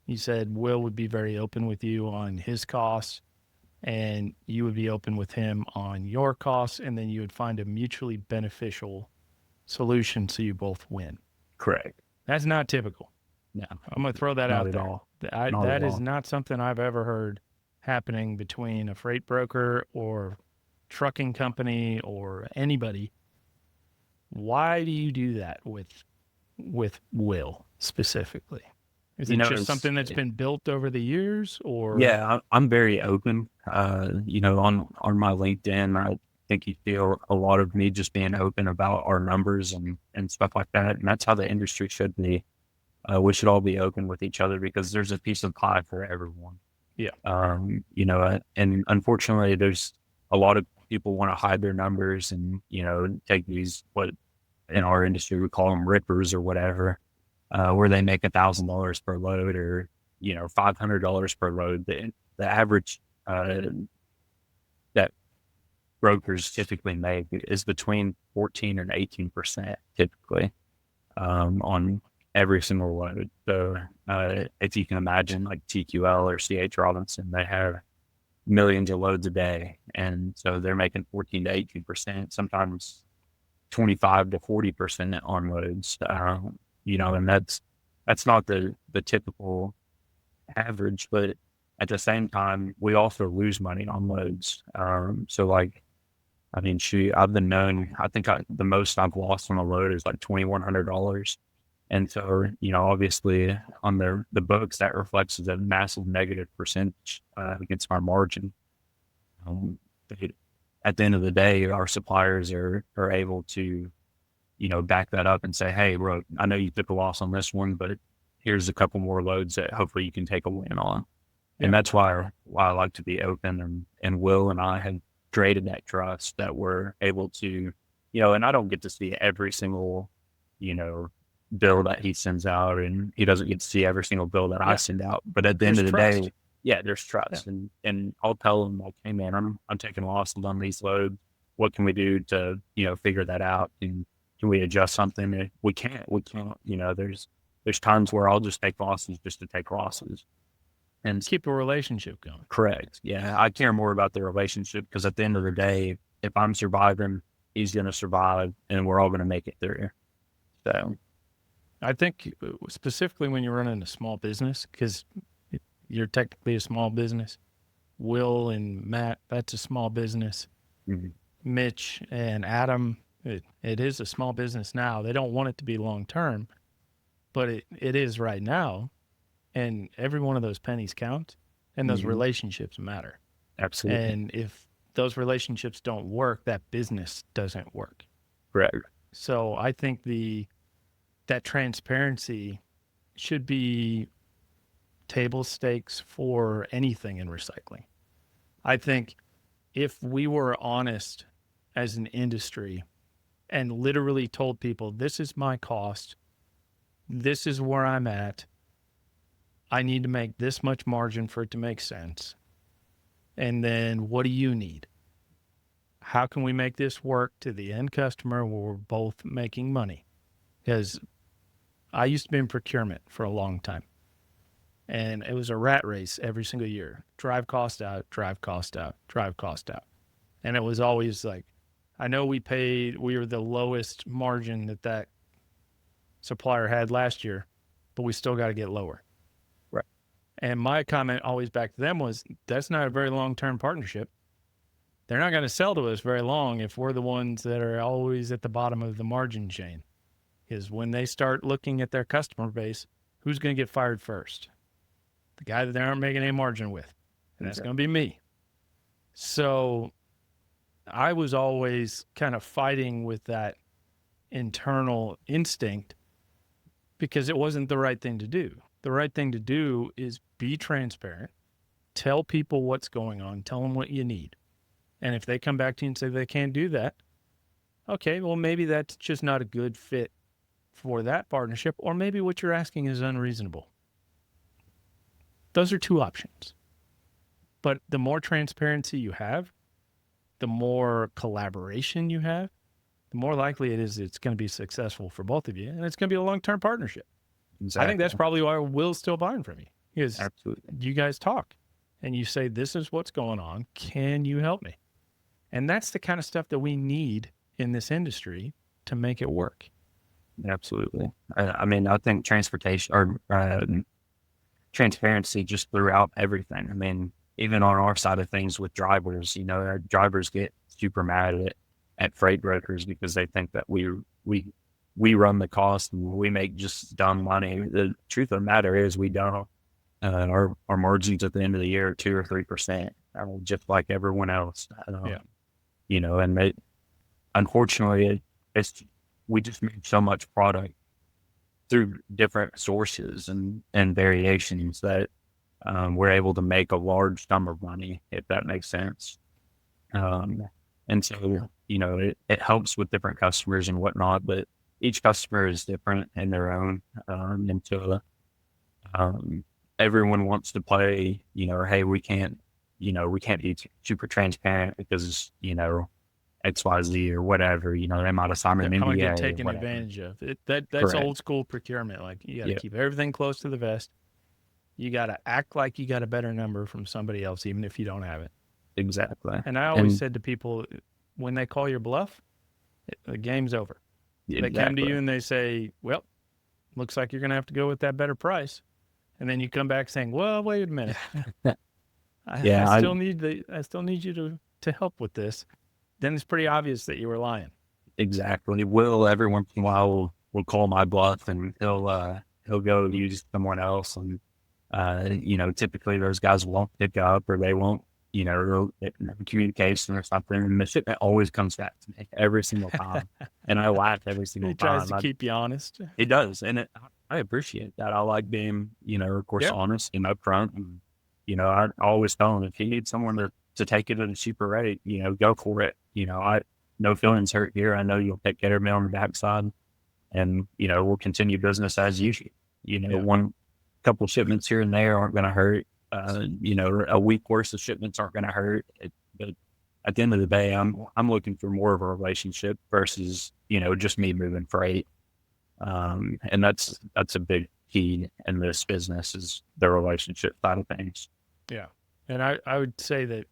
Speaker 2: You said Will would be very open with you on his costs, and you would be open with him on your costs, and then you would find a mutually beneficial solution so you both win.
Speaker 3: Correct.
Speaker 2: That's not typical.
Speaker 3: No,
Speaker 2: I'm going to throw that
Speaker 3: not
Speaker 2: out
Speaker 3: at
Speaker 2: there.
Speaker 3: all.
Speaker 2: That
Speaker 3: Not at
Speaker 2: is
Speaker 3: all.
Speaker 2: not something I've ever heard happening between a freight broker or trucking company or anybody. Why do you do that with Will specifically? Is
Speaker 3: You
Speaker 2: it
Speaker 3: know,
Speaker 2: just
Speaker 3: it's-
Speaker 2: something that's been built over the years, or
Speaker 3: Yeah, I'm very open. On my LinkedIn, I think you feel a lot of me just being open about our numbers and stuff like that. And that's how the industry should be. We should all be open with each other because there's a piece of pie for everyone.
Speaker 2: Yeah.
Speaker 3: And unfortunately, there's a lot of people want to hide their numbers and, take these, what in our industry we call them rippers or whatever, where they make $1,000 per load or, $500 per load. The average that brokers typically make is between 14 and 18% typically on every single load. So if you can imagine like TQL or CH Robinson, they have millions of loads a day. And so they're making 14 to 18%, sometimes 25 to 40% on loads, and that's not the typical average, but at the same time, we also lose money on loads. I've been known, I think the most I've lost on a load is like $2,100. And so, obviously on the books, that reflects as a massive negative percentage against our margin. But at the end of the day, our suppliers are able to, back that up and say, hey, bro, I know you took a loss on this one, but here's a couple more loads that hopefully you can take a win on.
Speaker 2: Yeah.
Speaker 3: And that's why I like to be open, and Will and I have created that trust that we're able to, and I don't get to see every single, bill that he sends out, and he doesn't get to see every single bill that I send out. But at the end of the day, there's trust. Yeah. And I'll tell him like, hey man, I'm taking losses on these loads. What can we do to, figure that out? And can we adjust something? If we can't, there's times where I'll just take losses just to take losses. And
Speaker 2: keep a relationship going.
Speaker 3: Correct. Yeah. I care more about the relationship because at the end of the day, if I'm surviving, he's going to survive and we're all going to make it through. So
Speaker 2: I think specifically when you're running a small business, because you're technically a small business, Will and Matt, that's a small business.
Speaker 3: Mm-hmm.
Speaker 2: Mitch and Adam, it is a small business now. They don't want it to be long-term, but it is right now. And every one of those pennies count, and those relationships matter.
Speaker 3: Absolutely.
Speaker 2: And if those relationships don't work, that business doesn't work.
Speaker 3: Correct.
Speaker 2: So I think that transparency should be table stakes for anything in recycling. I think if we were honest as an industry and literally told people, this is my cost, this is where I'm at, I need to make this much margin for it to make sense. And then what do you need? How can we make this work to the end customer where we're both making money? Because I used to be in procurement for a long time. And it was a rat race every single year. Drive cost out, drive cost out, drive cost out. And it was always like, I know we were the lowest margin that supplier had last year, but we still got to get lower.
Speaker 3: Right.
Speaker 2: And my comment always back to them was, that's not a very long-term partnership. They're not going to sell to us very long if we're the ones that are always at the bottom of the margin chain. Is when they start looking at their customer base, who's going to get fired first? The guy that they aren't making any margin with. And that's going to be me. So I was always kind of fighting with that internal instinct because it wasn't the right thing to do. The right thing to do is be transparent, tell people what's going on, tell them what you need. And if they come back to you and say they can't do that, okay, well, maybe that's just not a good fit for that partnership, or maybe what you're asking is unreasonable. Those are two options. But the more transparency you have, the more collaboration you have, the more likely it is it's going to be successful for both of you, and it's going to be a long-term partnership.
Speaker 3: Exactly.
Speaker 2: I think that's probably why Will's still buying from you. Because
Speaker 3: Absolutely.
Speaker 2: you guys talk and you say, this is what's going on. Can you help me? And that's the kind of stuff that we need in this industry to make it work.
Speaker 3: Absolutely. I mean, I think transportation or transparency just throughout everything. I mean, even on our side of things with drivers, you know, our drivers get super mad at freight brokers because they think that we run the cost and we make just dumb money. The truth of the matter is we don't. Our margins at the end of the year are 2 or 3%, just like everyone else. You know, and unfortunately, we just make so much product through different sources and variations that we're able to make a large sum of money, if that makes sense. And so, you know, it helps with different customers and whatnot, but each customer is different in their own. And so everyone wants to play, you know, hey, we can't be super transparent because, you know, XYZ or whatever, you know, they might assign an
Speaker 2: I'm going to
Speaker 3: NDA
Speaker 2: get taken
Speaker 3: or whatever.
Speaker 2: advantage of. That's
Speaker 3: Correct.
Speaker 2: old school procurement. Like, you got to keep everything close to the vest. You got to act like you got a better number from somebody else, even if you don't have it.
Speaker 3: Exactly.
Speaker 2: And I always said to people, when they call your bluff, the game's over. They come to you and they say, well, looks like you're going to have to go with that better price. And then you come back saying, well, wait a minute. I still need you to help with this. Then it's pretty obvious that you were lying.
Speaker 3: Exactly. Will every once in a while will call my bluff and he'll go use someone else. And, you know, typically those guys won't pick up or they won't, you know, communication or something. And the shipment always comes back to me every single time. And I laugh every single time.
Speaker 2: He tries to keep you honest.
Speaker 3: He does. And I appreciate that. I like being, you know, of course, honest and upfront. And, you know, I always tell him if you need someone to take it at a cheaper rate, you know, go for it. You know, no feelings hurt here. I know you'll take care of me on the backside and, you know, we'll continue business as usual. You know, couple shipments here and there aren't going to hurt. You know, a week worth of shipments aren't going to hurt. But at the end of the day, I'm looking for more of a relationship versus, you know, just me moving freight. And that's a big key in this business is the relationship side of things. Yeah.
Speaker 2: And I would say that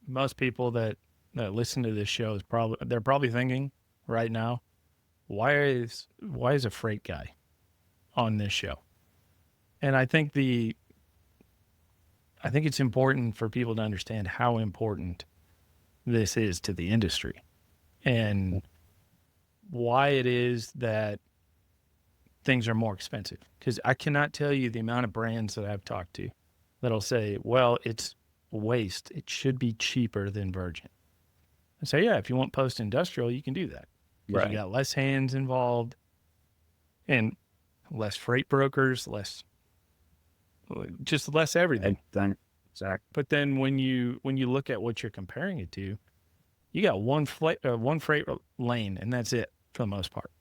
Speaker 2: most people that listen to this show they're probably thinking right now, why is a freight guy on this show? And I think it's important for people to understand how important this is to the industry and why it is that things are more expensive. Because I cannot tell you the amount of brands that I've talked to that'll say, well, it's waste. It should be cheaper than virgin. I say, yeah, if you want post-industrial, you can do that. Because you got less hands involved and less freight brokers, less everything.
Speaker 3: Exactly.
Speaker 2: But then when you look at what you're comparing it to, you got one freight lane, and that's it for the most part.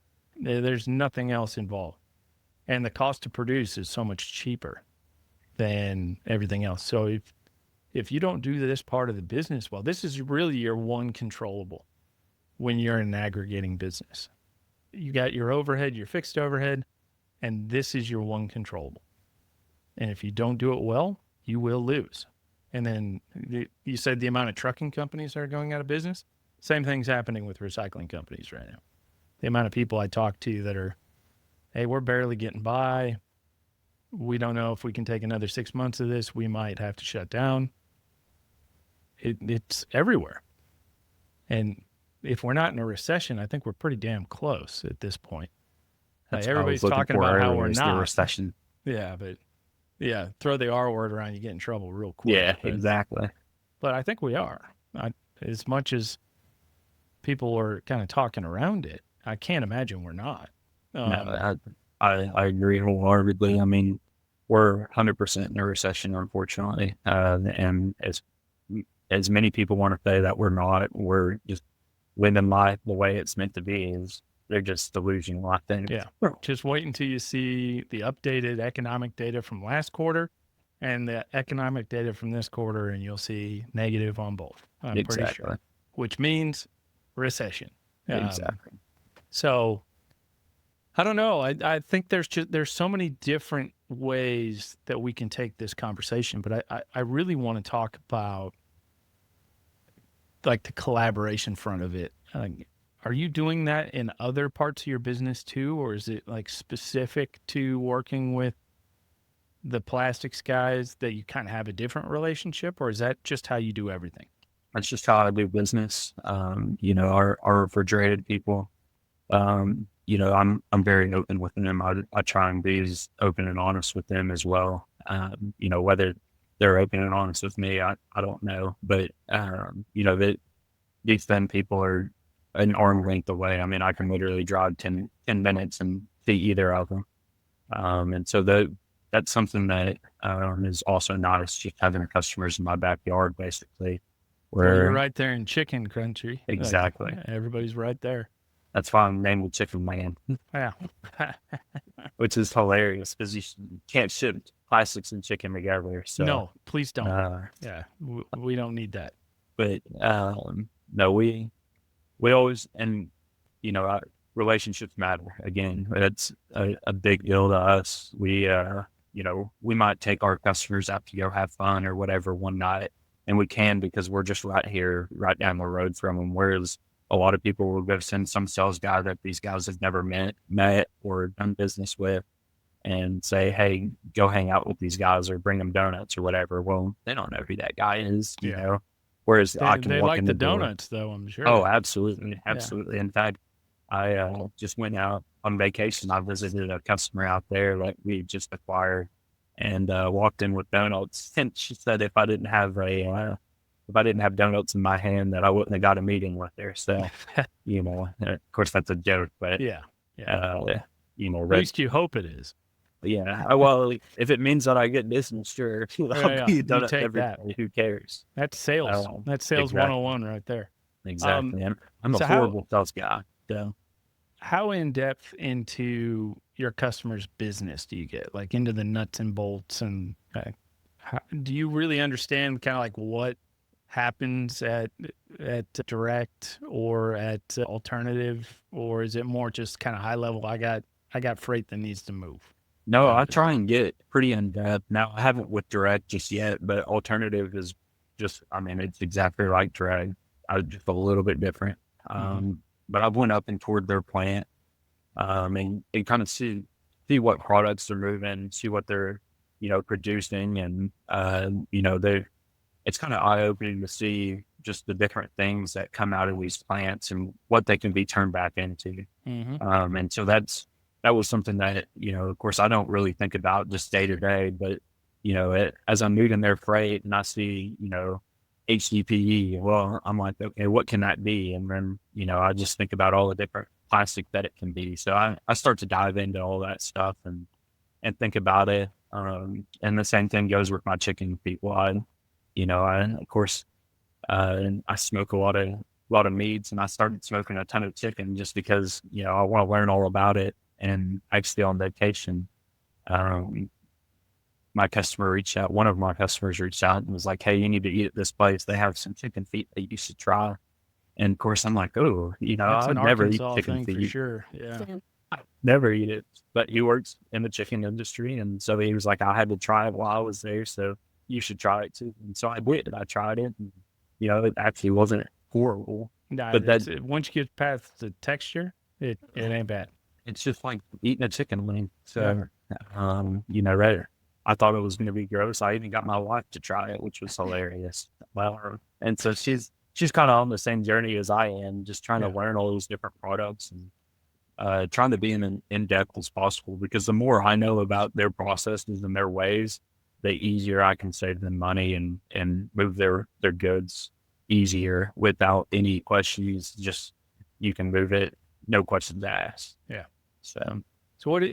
Speaker 2: There's nothing else involved. And the cost to produce is so much cheaper than everything else. So if you don't do this part of the business well, this is really your one controllable when you're in an aggregating business. You got your overhead, your fixed overhead, and this is your one controllable. And if you don't do it well, you will lose. And then you said the amount of trucking companies that are going out of business. Same thing's happening with recycling companies right now. The amount of people I talk to that are, hey, we're barely getting by. We don't know if we can take another 6 months of this. We might have to shut down. It's everywhere. And if we're not in a recession, I think we're pretty damn close at this point. Everybody's talking about how we're not.
Speaker 3: Recession.
Speaker 2: Yeah, but throw the R word around, you get in trouble real quick.
Speaker 3: Yeah, exactly.
Speaker 2: But I think we are. As much as people are kind of talking around it, I can't imagine we're not.
Speaker 3: No, I agree wholeheartedly. I mean, we're 100% in a recession, unfortunately. And as many people want to say that we're not, we're just living life the way it's meant to be. They're just delusional, I think.
Speaker 2: Yeah. Just wait until you see the updated economic data from last quarter and the economic data from this quarter, and you'll see negative on both. I'm pretty sure. Which means recession.
Speaker 3: Exactly.
Speaker 2: So I don't know. I think there's so many different ways that we can take this conversation, but I really want to talk about like the collaboration front of it. Are you doing that in other parts of your business too, or is it like specific to working with the plastics guys that you kind of have a different relationship, or is that just how you do everything?
Speaker 3: That's just how I do business. Our refrigerated people, I'm very open with them. I try and be as open and honest with them as well. Whether they're open and honest with me, I don't know, but that these thin people are an arm length away. I mean, I can literally drive 10 minutes and see either of them. And so that's something that is also nice, just having customers in my backyard, basically.
Speaker 2: Well, you're right there in chicken country.
Speaker 3: Exactly.
Speaker 2: Like, everybody's right there.
Speaker 3: That's why I'm named Chicken Man.
Speaker 2: Yeah.
Speaker 3: Which is hilarious because you can't ship plastics and chicken together. So,
Speaker 2: no, please don't. Yeah, we don't need that.
Speaker 3: But no, we always, and our relationships matter. Again, that's a big deal to us. We we might take our customers out to go have fun or whatever one night, and we can because we're just right here, right down the road from them. Whereas a lot of people will go send some sales guy that these guys have never met or done business with and say, hey, go hang out with these guys or bring them donuts or whatever. Well, they don't know who that guy is, you know. Whereas I can
Speaker 2: they
Speaker 3: walk
Speaker 2: like
Speaker 3: in
Speaker 2: the
Speaker 3: door.
Speaker 2: donuts, though, I'm sure.
Speaker 3: Oh, absolutely.
Speaker 2: Yeah.
Speaker 3: In fact, I just went out on vacation. I visited a customer out there like we just acquired and walked in with donuts. And she said if I didn't have donuts in my hand, that I wouldn't have got a meeting with her. So, of course that's a joke, but
Speaker 2: at least you hope it is.
Speaker 3: Yeah. Well, if it means that I get business, sure. I'll be done every day. Who cares?
Speaker 2: That's sales. That's sales 101 right there.
Speaker 3: Exactly. I'm a horrible sales guy. So,
Speaker 2: how in depth into your customer's business do you get? Like into the nuts and bolts, and do you really understand kind of like what happens at direct or at alternative, or is it more just kind of high level? I got freight that needs to move.
Speaker 3: No, I try and get pretty in depth. Now I haven't with direct just yet, but alternative is just, it's exactly like direct. Just a little bit different. But I went up and toured their plant, and kind of see what products they're moving, see what they're, producing. And, it's kind of eye opening to see just the different things that come out of these plants and what they can be turned back into. And so that was something that, of course, I don't really think about just day to day, but, as I'm moving their freight and I see, HDPE, well, I'm like, okay, what can that be? And then, I just think about all the different plastic that it can be. So I start to dive into all that stuff and think about it. And the same thing goes with my chicken people. I smoke a lot of meats, and I started smoking a ton of chicken just because, I want to learn all about it. And actually on vacation, one of my customers reached out and was like, hey, you need to eat at this place. They have some chicken feet that you should try. And of course I'm like, oh, I'd never eat chicken feet.
Speaker 2: For sure. Yeah.
Speaker 3: I'd never eat it, but he works in the chicken industry. And so he was like, I had to try it while I was there. So you should try it too. And so I did. I tried it. And, it actually wasn't horrible.
Speaker 2: No,
Speaker 3: but
Speaker 2: once you get past the texture, it ain't bad.
Speaker 3: It's just like eating a chicken wing. So, I thought it was going to be gross. I even got my wife to try it, which was hilarious. Well, and so she's kind of on the same journey as I am, just trying to learn all these different products and trying to be in depth as possible, because the more I know about their processes and their ways, the easier I can save them money and move their goods easier without any questions. Just, you can move it, no questions asked.
Speaker 2: Yeah.
Speaker 3: So
Speaker 2: what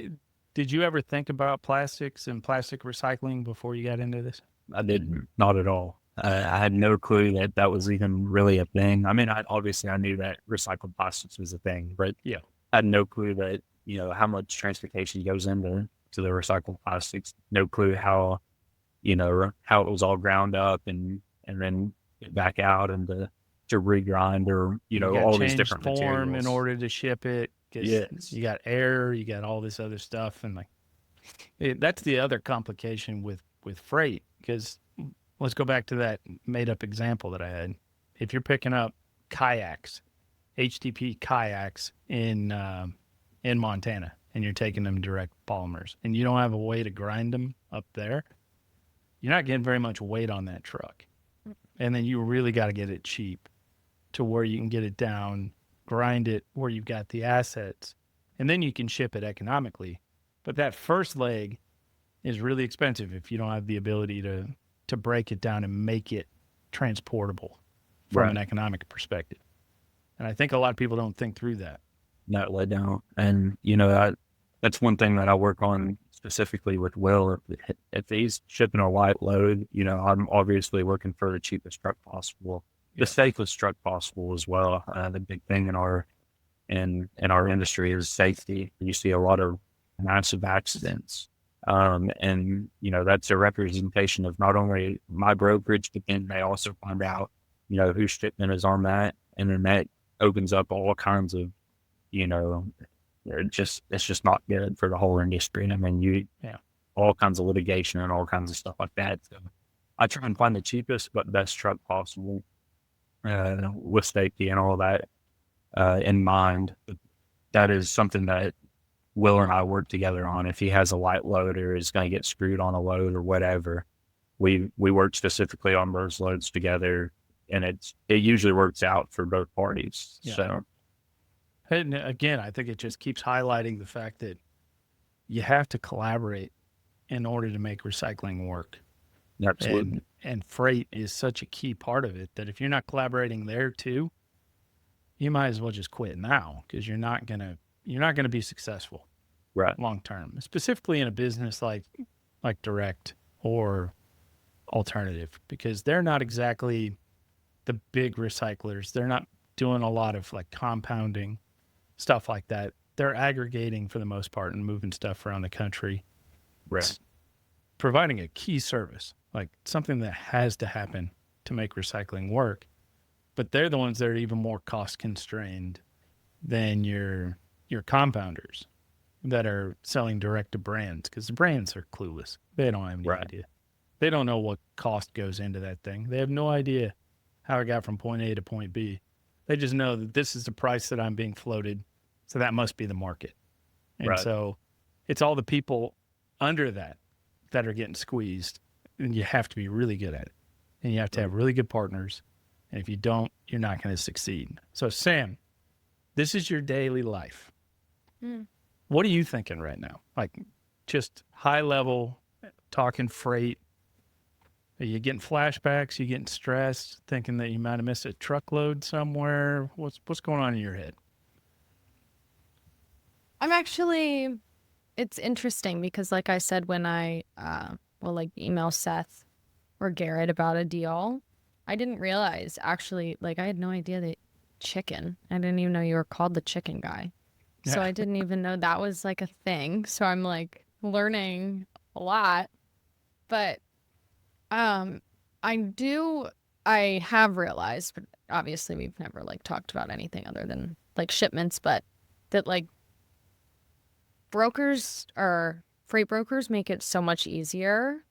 Speaker 2: did you ever think about plastics and plastic recycling before you got into this?
Speaker 3: I didn't, not at all. I had no clue that was even really a thing. I mean, I knew that recycled plastics was a thing, but I had no clue that, how much transportation goes into the recycled plastics. No clue how it was all ground up and then get back out and to regrind or, all these different
Speaker 2: form
Speaker 3: materials.
Speaker 2: in order to ship it. because
Speaker 3: Yes.
Speaker 2: you got air, you got all this other stuff, and that's the other complication with freight. Because let's go back to that made up example that I had. If you're picking up kayaks, HTP kayaks in Montana, and you're taking them direct polymers, and you don't have a way to grind them up there, you're not getting very much weight on that truck. And then you really got to get it cheap to where you can get it down, grind it where you've got the assets, and then you can ship it economically. But that first leg is really expensive if you don't have the ability to break it down and make it transportable from an economic perspective. And I think a lot of people don't think through that.
Speaker 3: Not let down. And, that's one thing that I work on specifically with Will. If he's shipping a light load, I'm obviously working for the cheapest truck possible, the safest truck possible as well. The big thing in our industry is safety. You see a lot of massive accidents. And that's a representation of not only my brokerage, but then they also find out, whose shipment is on that. And then that opens up all kinds of, it's just not good for the whole industry. I mean, all kinds of litigation and all kinds of stuff like that. So I try and find the cheapest but best truck possible, with safety and all that in mind. But that is something that Will and I work together on. If he has a light load or is going to get screwed on a load or whatever, we work specifically on those loads together, and it usually works out for both parties.
Speaker 2: Yeah.
Speaker 3: So,
Speaker 2: and again, I think it just keeps highlighting the fact that you have to collaborate in order to make recycling work.
Speaker 3: absolutely.
Speaker 2: And freight is such a key part of it that if you're not collaborating there too, you might as well just quit now, because you're not gonna be successful
Speaker 3: Right.
Speaker 2: long term, specifically in a business like direct or alternative, because they're not exactly the big recyclers. They're not doing a lot of compounding stuff like that. They're aggregating for the most part and moving stuff around the country.
Speaker 3: Right.
Speaker 2: Providing a key service, like something that has to happen to make recycling work. But they're the ones that are even more cost constrained than your compounders that are selling direct to brands, because the brands are clueless. They don't have any idea. They don't know what cost goes into that thing. They have no idea how it got from point A to point B. They just know that this is the price that I'm being floated, so that must be the market. And so it's all the people under that are getting squeezed, and you have to be really good at it. And you have to have really good partners. And if you don't, you're not going to succeed. So, Sam, this is your daily life. What are you thinking right now? Just high level, talking freight. Are you getting flashbacks? Are you getting stressed, thinking that you might have missed a truckload somewhere? What's going on in your head?
Speaker 4: It's interesting because, like I said, when I email Seth or Garrett about a deal, I didn't realize I had no idea that chicken. I didn't even know you were called the chicken guy. So I didn't even know that was a thing. So I'm learning a lot. But I have realized, but obviously we've never talked about anything other than shipments, but that brokers or freight brokers make it so much easier,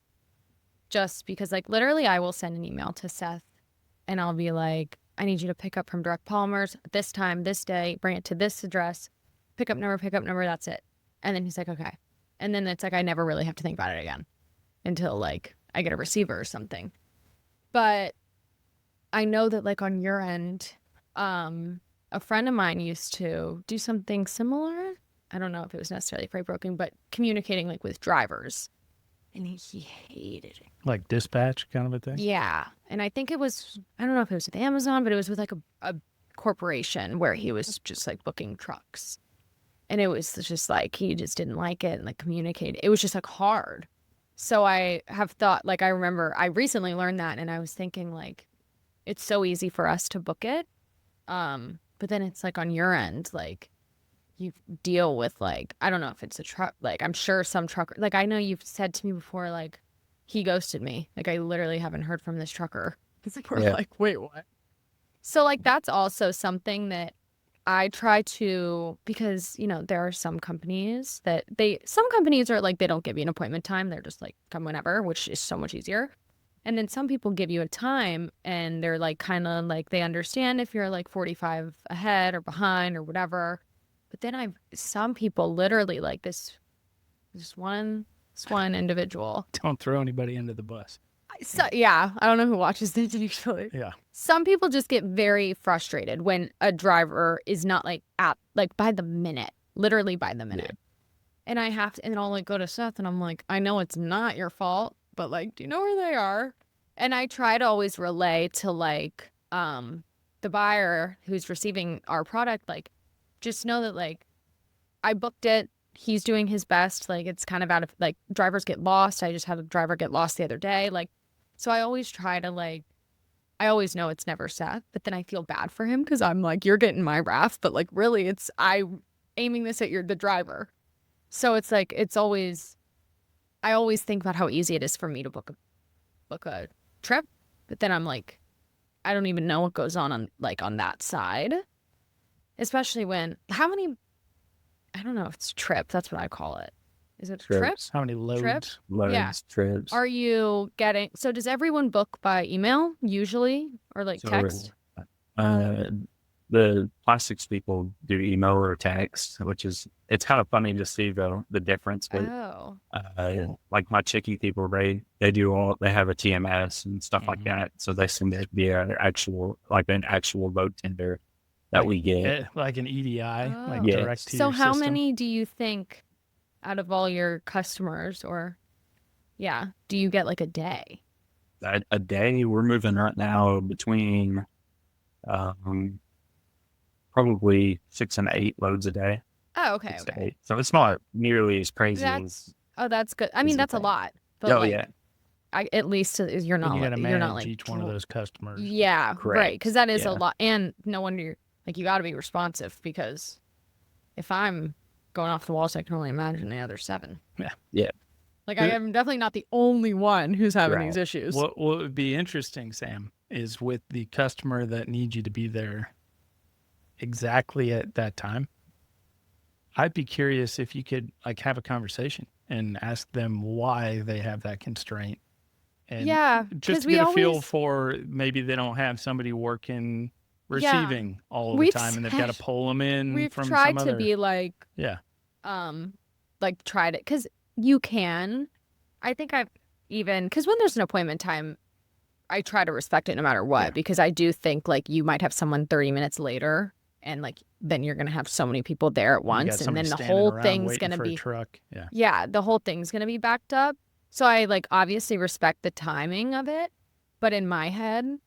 Speaker 4: just because literally I will send an email to Seth and I'll be like, I need you to pick up from Direct Polymers this time, this day, bring it to this address, pick up number, that's it. And then he's like, okay. And then it's I never really have to think about it again until I get a receiver or something. But I know that on your end, a friend of mine used to do something similar. I don't know if it was necessarily freight broking, but communicating with drivers. And he hated it.
Speaker 2: Like dispatch kind of a thing?
Speaker 4: Yeah. And I think I don't know if it was with Amazon, but it was with a corporation where he was just booking trucks. And it was just he just didn't like it and communicate. It was just hard. So I have thought, I remember I recently learned that, and I was thinking it's so easy for us to book it. But then it's on your end, you deal with I don't know if it's a truck, I'm sure some trucker, I know you've said to me before, he ghosted me. I literally haven't heard from this trucker. We're wait, what? So that's also something that I try to, because, there are some companies some companies are like, they don't give you an appointment time. They're just like, come whenever, which is so much easier. And then some people give you a time and they're like, kind of like, they understand if you're like 45 ahead or behind or whatever. But then some people literally like this one individual.
Speaker 2: Don't throw anybody under the bus.
Speaker 4: So, yeah, I don't know who watches this usually.
Speaker 2: Yeah.
Speaker 4: Some people just get very frustrated when a driver is not like by the minute, literally by the minute. Yeah. And and I'll like go to Seth and I'm like, I know it's not your fault, but like, do you know where they are? And I try to always relay to like, the buyer who's receiving our product, like, just know that like, I booked it. He's doing his best. Like, it's kind of out of like, drivers get lost. I just had a driver get lost the other day. Like, so I always try to like, I always know it's never Seth, but then I feel bad for him because I'm like, you're getting my wrath, but like, really, I'm aiming this at the driver. So it's like, I always think about how easy it is for me to book a trip, but then I'm like, I don't even know what goes on that side, especially when, I don't know if it's trip, that's what I call it. Is it trips?
Speaker 2: How many loads?
Speaker 4: Trips?
Speaker 3: Loads,
Speaker 4: Yeah.
Speaker 3: trips.
Speaker 4: Are you getting, so does everyone book by email usually or like text?
Speaker 3: The plastics people do email or text, it's kind of funny to see the difference. But like my Chicky people, they have a TMS and stuff like that. So they send it via an actual load tender that we get.
Speaker 2: Like an EDI, like
Speaker 3: Yes.
Speaker 2: direct to
Speaker 4: So
Speaker 2: your
Speaker 4: how
Speaker 2: system.
Speaker 4: many do you think out of all your customers do you get like a day?
Speaker 3: A day, we're moving right now between probably 6 and 8 loads a day.
Speaker 4: Oh, okay.
Speaker 3: 6 to 8. So it's not nearly as crazy as.
Speaker 4: That's good. I mean, that's a lot. But at least you're not.
Speaker 2: You got to
Speaker 4: you're not
Speaker 2: manage
Speaker 4: like
Speaker 2: each one of those customers.
Speaker 4: Yeah,
Speaker 3: Correct.
Speaker 4: right. Because that is a lot, and no wonder you got to be responsive because if I'm going off the walls, I can only imagine the other 7.
Speaker 3: Yeah.
Speaker 4: Like, I am definitely not the only one who's having these issues.
Speaker 2: What would be interesting, Sam, is with the customer that needs you to be there exactly at that time, I'd be curious if you could like have a conversation and ask them why they have that constraint. And just to get a feel for maybe they don't have somebody working receiving all the time and they've got to pull them in.
Speaker 4: We've
Speaker 2: from
Speaker 4: tried
Speaker 2: some
Speaker 4: to
Speaker 2: other...
Speaker 4: be like, like tried it because you can. I think because when there's an appointment time, I try to respect it no matter what, because I do think like you might have someone 30 minutes later and like then you're going to have so many people there at once and then the whole thing's going to be
Speaker 2: truck.
Speaker 4: The whole thing's going to be backed up. So I like obviously respect the timing of it, but in my head,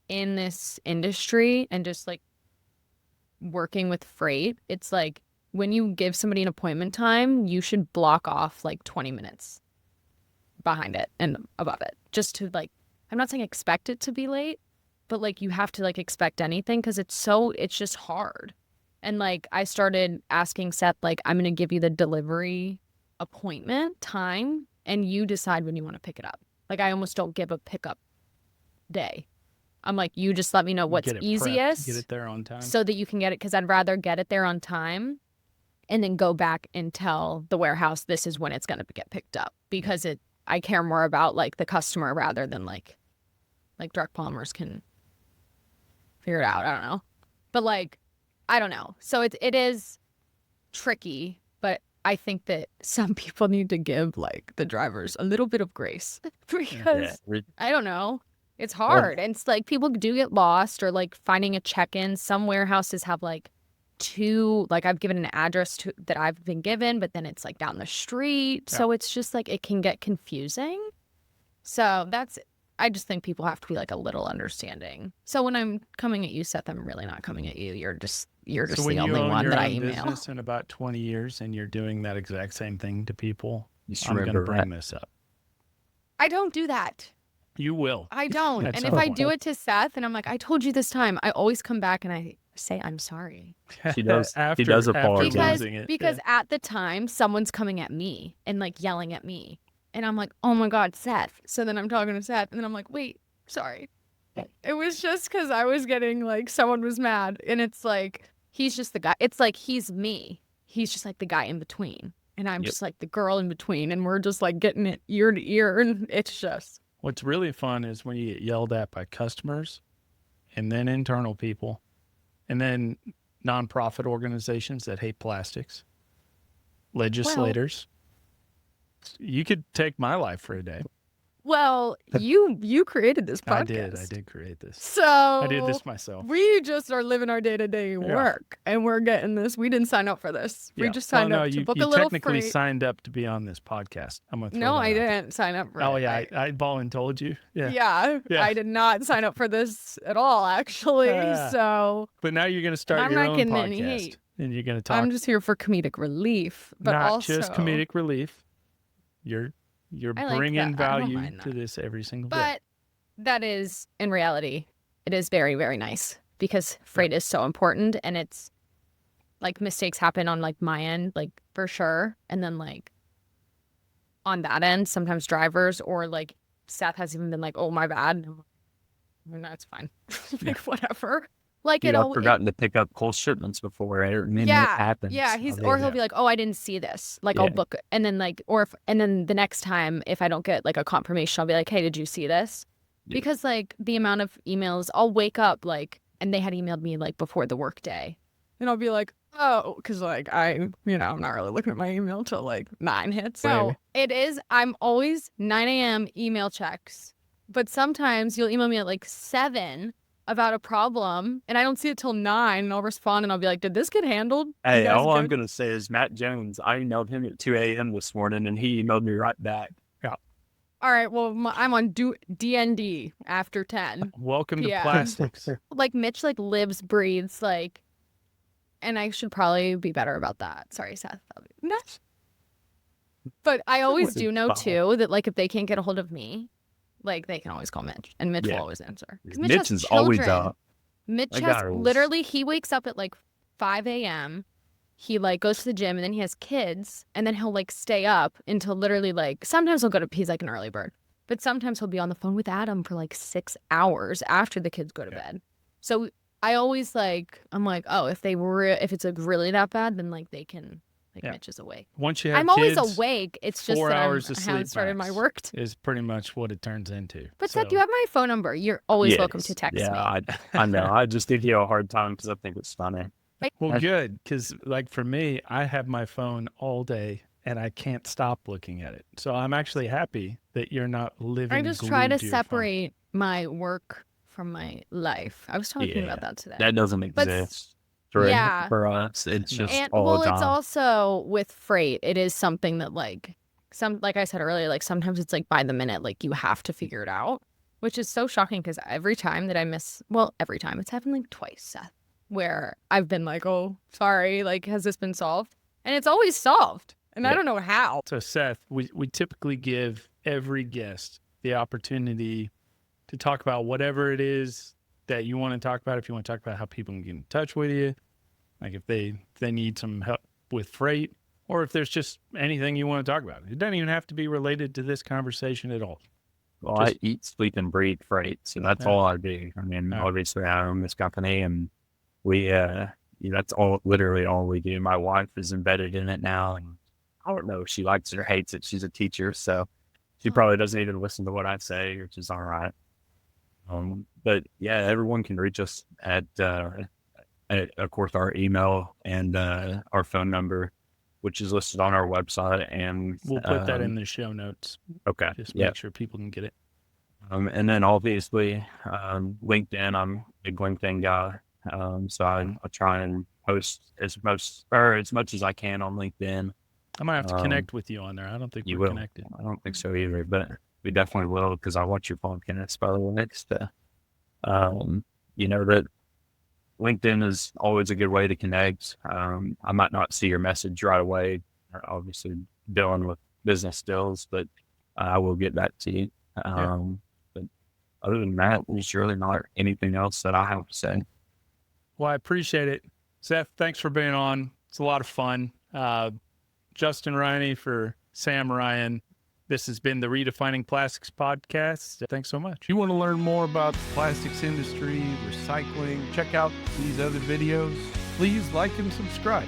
Speaker 4: in this industry and just like working with freight, it's like when you give somebody an appointment time, you should block off like 20 minutes behind it and above it, just to like, I'm not saying expect it to be late, but like you have to like expect anything because it's just hard. And like I started asking Seth, like, I'm going to give you the delivery appointment time and you decide when you want to pick it up. Like I almost don't give a pickup day. I'm like, you just let me know what's easiest.
Speaker 2: Get it there on time.
Speaker 4: So that you can get it, because I'd rather get it there on time and then go back and tell the warehouse this is when it's going to get picked up, because I care more about like the customer rather than like direct polymers can figure it out. I don't know. But like, I don't know. So it is tricky, but I think that some people need to give like the drivers a little bit of grace because I don't know. It's hard. And it's like people do get lost or like finding a check-in. Some warehouses have like 2, like I've given an address that I've been given, but then it's like down the street. Yeah. So it's just like it can get confusing. So I just think people have to be like a little understanding. So when I'm coming at you, Seth, I'm really not coming at you. You're just the only one that I email.
Speaker 2: So when you own your own business in about 20 years and you're doing that exact same thing to people, I'm going to bring this up.
Speaker 4: I don't do that.
Speaker 2: You will.
Speaker 4: I don't. And if I do it to Seth and I'm like, I told you this time, I always come back and I say, I'm sorry.
Speaker 3: She does. She does apologize.
Speaker 4: Because at the time, someone's coming at me and like yelling at me. And I'm like, oh my God, Seth. So then I'm talking to Seth and then I'm like, wait, sorry. It was just because I was getting like, someone was mad. And it's like, he's just the guy. It's like he's me. He's just like the guy in between. And I'm just like the girl in between. And we're just like getting it ear to ear. And it's just.
Speaker 2: What's really fun is when you get yelled at by customers and then internal people and then nonprofit organizations that hate plastics, legislators. You could take my life for a day.
Speaker 4: Well, you created this podcast.
Speaker 2: I did create this.
Speaker 4: So
Speaker 2: I did this myself.
Speaker 4: We just are living our day-to-day work, and we're getting this. We didn't sign up for this. We just signed up to book a little
Speaker 2: You technically
Speaker 4: freight.
Speaker 2: signed up to be on this podcast. I'm gonna throw
Speaker 4: No,
Speaker 2: that
Speaker 4: I
Speaker 2: out
Speaker 4: didn't sign up for it.
Speaker 2: Oh, yeah. I ball and told you. Yeah.
Speaker 4: Yeah, I did not sign up for this at all, actually. So,
Speaker 2: But now you're going to start
Speaker 4: I'm
Speaker 2: your
Speaker 4: not
Speaker 2: own
Speaker 4: getting any
Speaker 2: podcast.
Speaker 4: hate.
Speaker 2: And you're going to talk.
Speaker 4: I'm just here for comedic relief, but
Speaker 2: not
Speaker 4: also
Speaker 2: just comedic relief. You're
Speaker 4: I like
Speaker 2: bringing
Speaker 4: that. I don't
Speaker 2: value
Speaker 4: mind
Speaker 2: to
Speaker 4: that.
Speaker 2: this every single day.
Speaker 4: But that is, in reality, it is very, very nice because freight is so important, and it's like mistakes happen on like my end, like for sure. And then like on that end, sometimes drivers or like Seth has even been like, oh, my bad. And I'm like, no, it's fine. Like, whatever. Like
Speaker 3: Dude,
Speaker 4: it
Speaker 3: I've
Speaker 4: all.
Speaker 3: forgotten to pick up cold shipments before. I mean, it
Speaker 4: Yeah,
Speaker 3: happens.
Speaker 4: yeah, he'll be like, "Oh, I didn't see this." Like,
Speaker 3: Yeah.
Speaker 4: I'll book, and then like, and then the next time, if I don't get like a confirmation, I'll be like, "Hey, did you see this?"
Speaker 3: Yeah.
Speaker 4: Because like the amount of emails, I'll wake up like, and they had emailed me like before the work day, and I'll be like, "Oh," because like I'm not really looking at my email till like 9 hits. So it is. I'm always 9 a.m. email checks, but sometimes you'll email me at like 7. About a problem, and I don't see it till 9, and I'll respond, and I'll be like, did this get handled?
Speaker 3: Hey,
Speaker 4: You guys
Speaker 3: all I'm
Speaker 4: good?"
Speaker 3: going to say is Matt Jones, I emailed him at 2 a.m. this morning, and he emailed me right back.
Speaker 4: All right, well, I'm on DND after 10.
Speaker 2: Welcome to
Speaker 4: Yeah.
Speaker 2: plastics.
Speaker 4: Like, Mitch, like, lives, breathes, like, and I should probably be better about that. Sorry, Seth. But I always do know, too, that, like, if they can't get a hold of me, like, they can always call Mitch, and Mitch will always answer. 'Cause Mitch has
Speaker 3: Mitch is always
Speaker 4: children.
Speaker 3: up.
Speaker 4: Mitch
Speaker 3: That
Speaker 4: has
Speaker 3: guy rules.
Speaker 4: literally, he wakes up at like 5 a.m. He like goes to the gym, and then he has kids, and then he'll like stay up until literally like, sometimes he's like an early bird, but sometimes he'll be on the phone with Adam for like 6 hours after the kids go to bed. So I always like, I'm like, oh, if it's like really that bad, then like they can, like Mitch is awake.
Speaker 2: Once you have
Speaker 4: I'm
Speaker 2: kids,
Speaker 4: always awake. It's just
Speaker 2: 4
Speaker 4: that
Speaker 2: hours
Speaker 4: I
Speaker 2: of
Speaker 4: haven't
Speaker 2: sleep
Speaker 4: started my
Speaker 2: max
Speaker 4: work.
Speaker 2: is pretty much what it turns into.
Speaker 4: But
Speaker 2: So,
Speaker 4: Seth, you have my phone number. You're always welcome to text me.
Speaker 3: I know. I just give you a hard time because I think it's funny.
Speaker 2: well, good, because like for me, I have my phone all day and I can't stop looking at it. So I'm actually happy that you're not living.
Speaker 4: I just try to
Speaker 2: glued your phone.
Speaker 4: separate my work from my life. I was talking about that today.
Speaker 3: That doesn't
Speaker 4: But
Speaker 3: exist for us. It's just
Speaker 4: And
Speaker 3: all
Speaker 4: well,
Speaker 3: the time.
Speaker 4: it's also with freight. It is something that like I said earlier, like sometimes it's like by the minute, like you have to figure it out, which is so shocking because every time that I miss, well, every time it's happened like twice, Seth, where I've been like, oh, sorry, like has this been solved? And it's always solved, and I don't know how.
Speaker 2: So Seth, we typically give every guest the opportunity to talk about whatever it is that you want to talk about. If you want to talk about how people can get in touch with you, like if they need some help with freight, or if there's just anything you want to talk about. It doesn't even have to be related to this conversation at all.
Speaker 3: Well, I eat, sleep, and breathe freight, so that's all I do. I mean, obviously, I own this company, and we, that's literally all we do. My wife is embedded in it now, and I don't know if she likes it or hates it. She's a teacher, so she probably doesn't even listen to what I say, which is all right. But yeah, everyone can reach us at of course, our email and our phone number, which is listed on our website, and
Speaker 2: We'll put that in the show notes.
Speaker 3: Okay.
Speaker 2: Just make sure people can get it.
Speaker 3: And then obviously, LinkedIn, I'm a big LinkedIn guy. So I try and post as much as I can on LinkedIn.
Speaker 2: I might have to connect with you on there. I don't think
Speaker 3: You
Speaker 2: we're
Speaker 3: will.
Speaker 2: connected.
Speaker 3: I don't think so either, but we definitely will because I watch your podcast, by the way. That LinkedIn is always a good way to connect. I might not see your message right away, obviously dealing with business deals, but I will get back to you. But other than that, there's really not anything else that I have to say.
Speaker 2: Well, I appreciate it. Seth, thanks for being on. It's a lot of fun. Justin Riney for Sam Ryan. This has been the Redefining Plastics Podcast. Thanks so much. If you want to learn more about the plastics industry, recycling, check out these other videos. Please like and subscribe.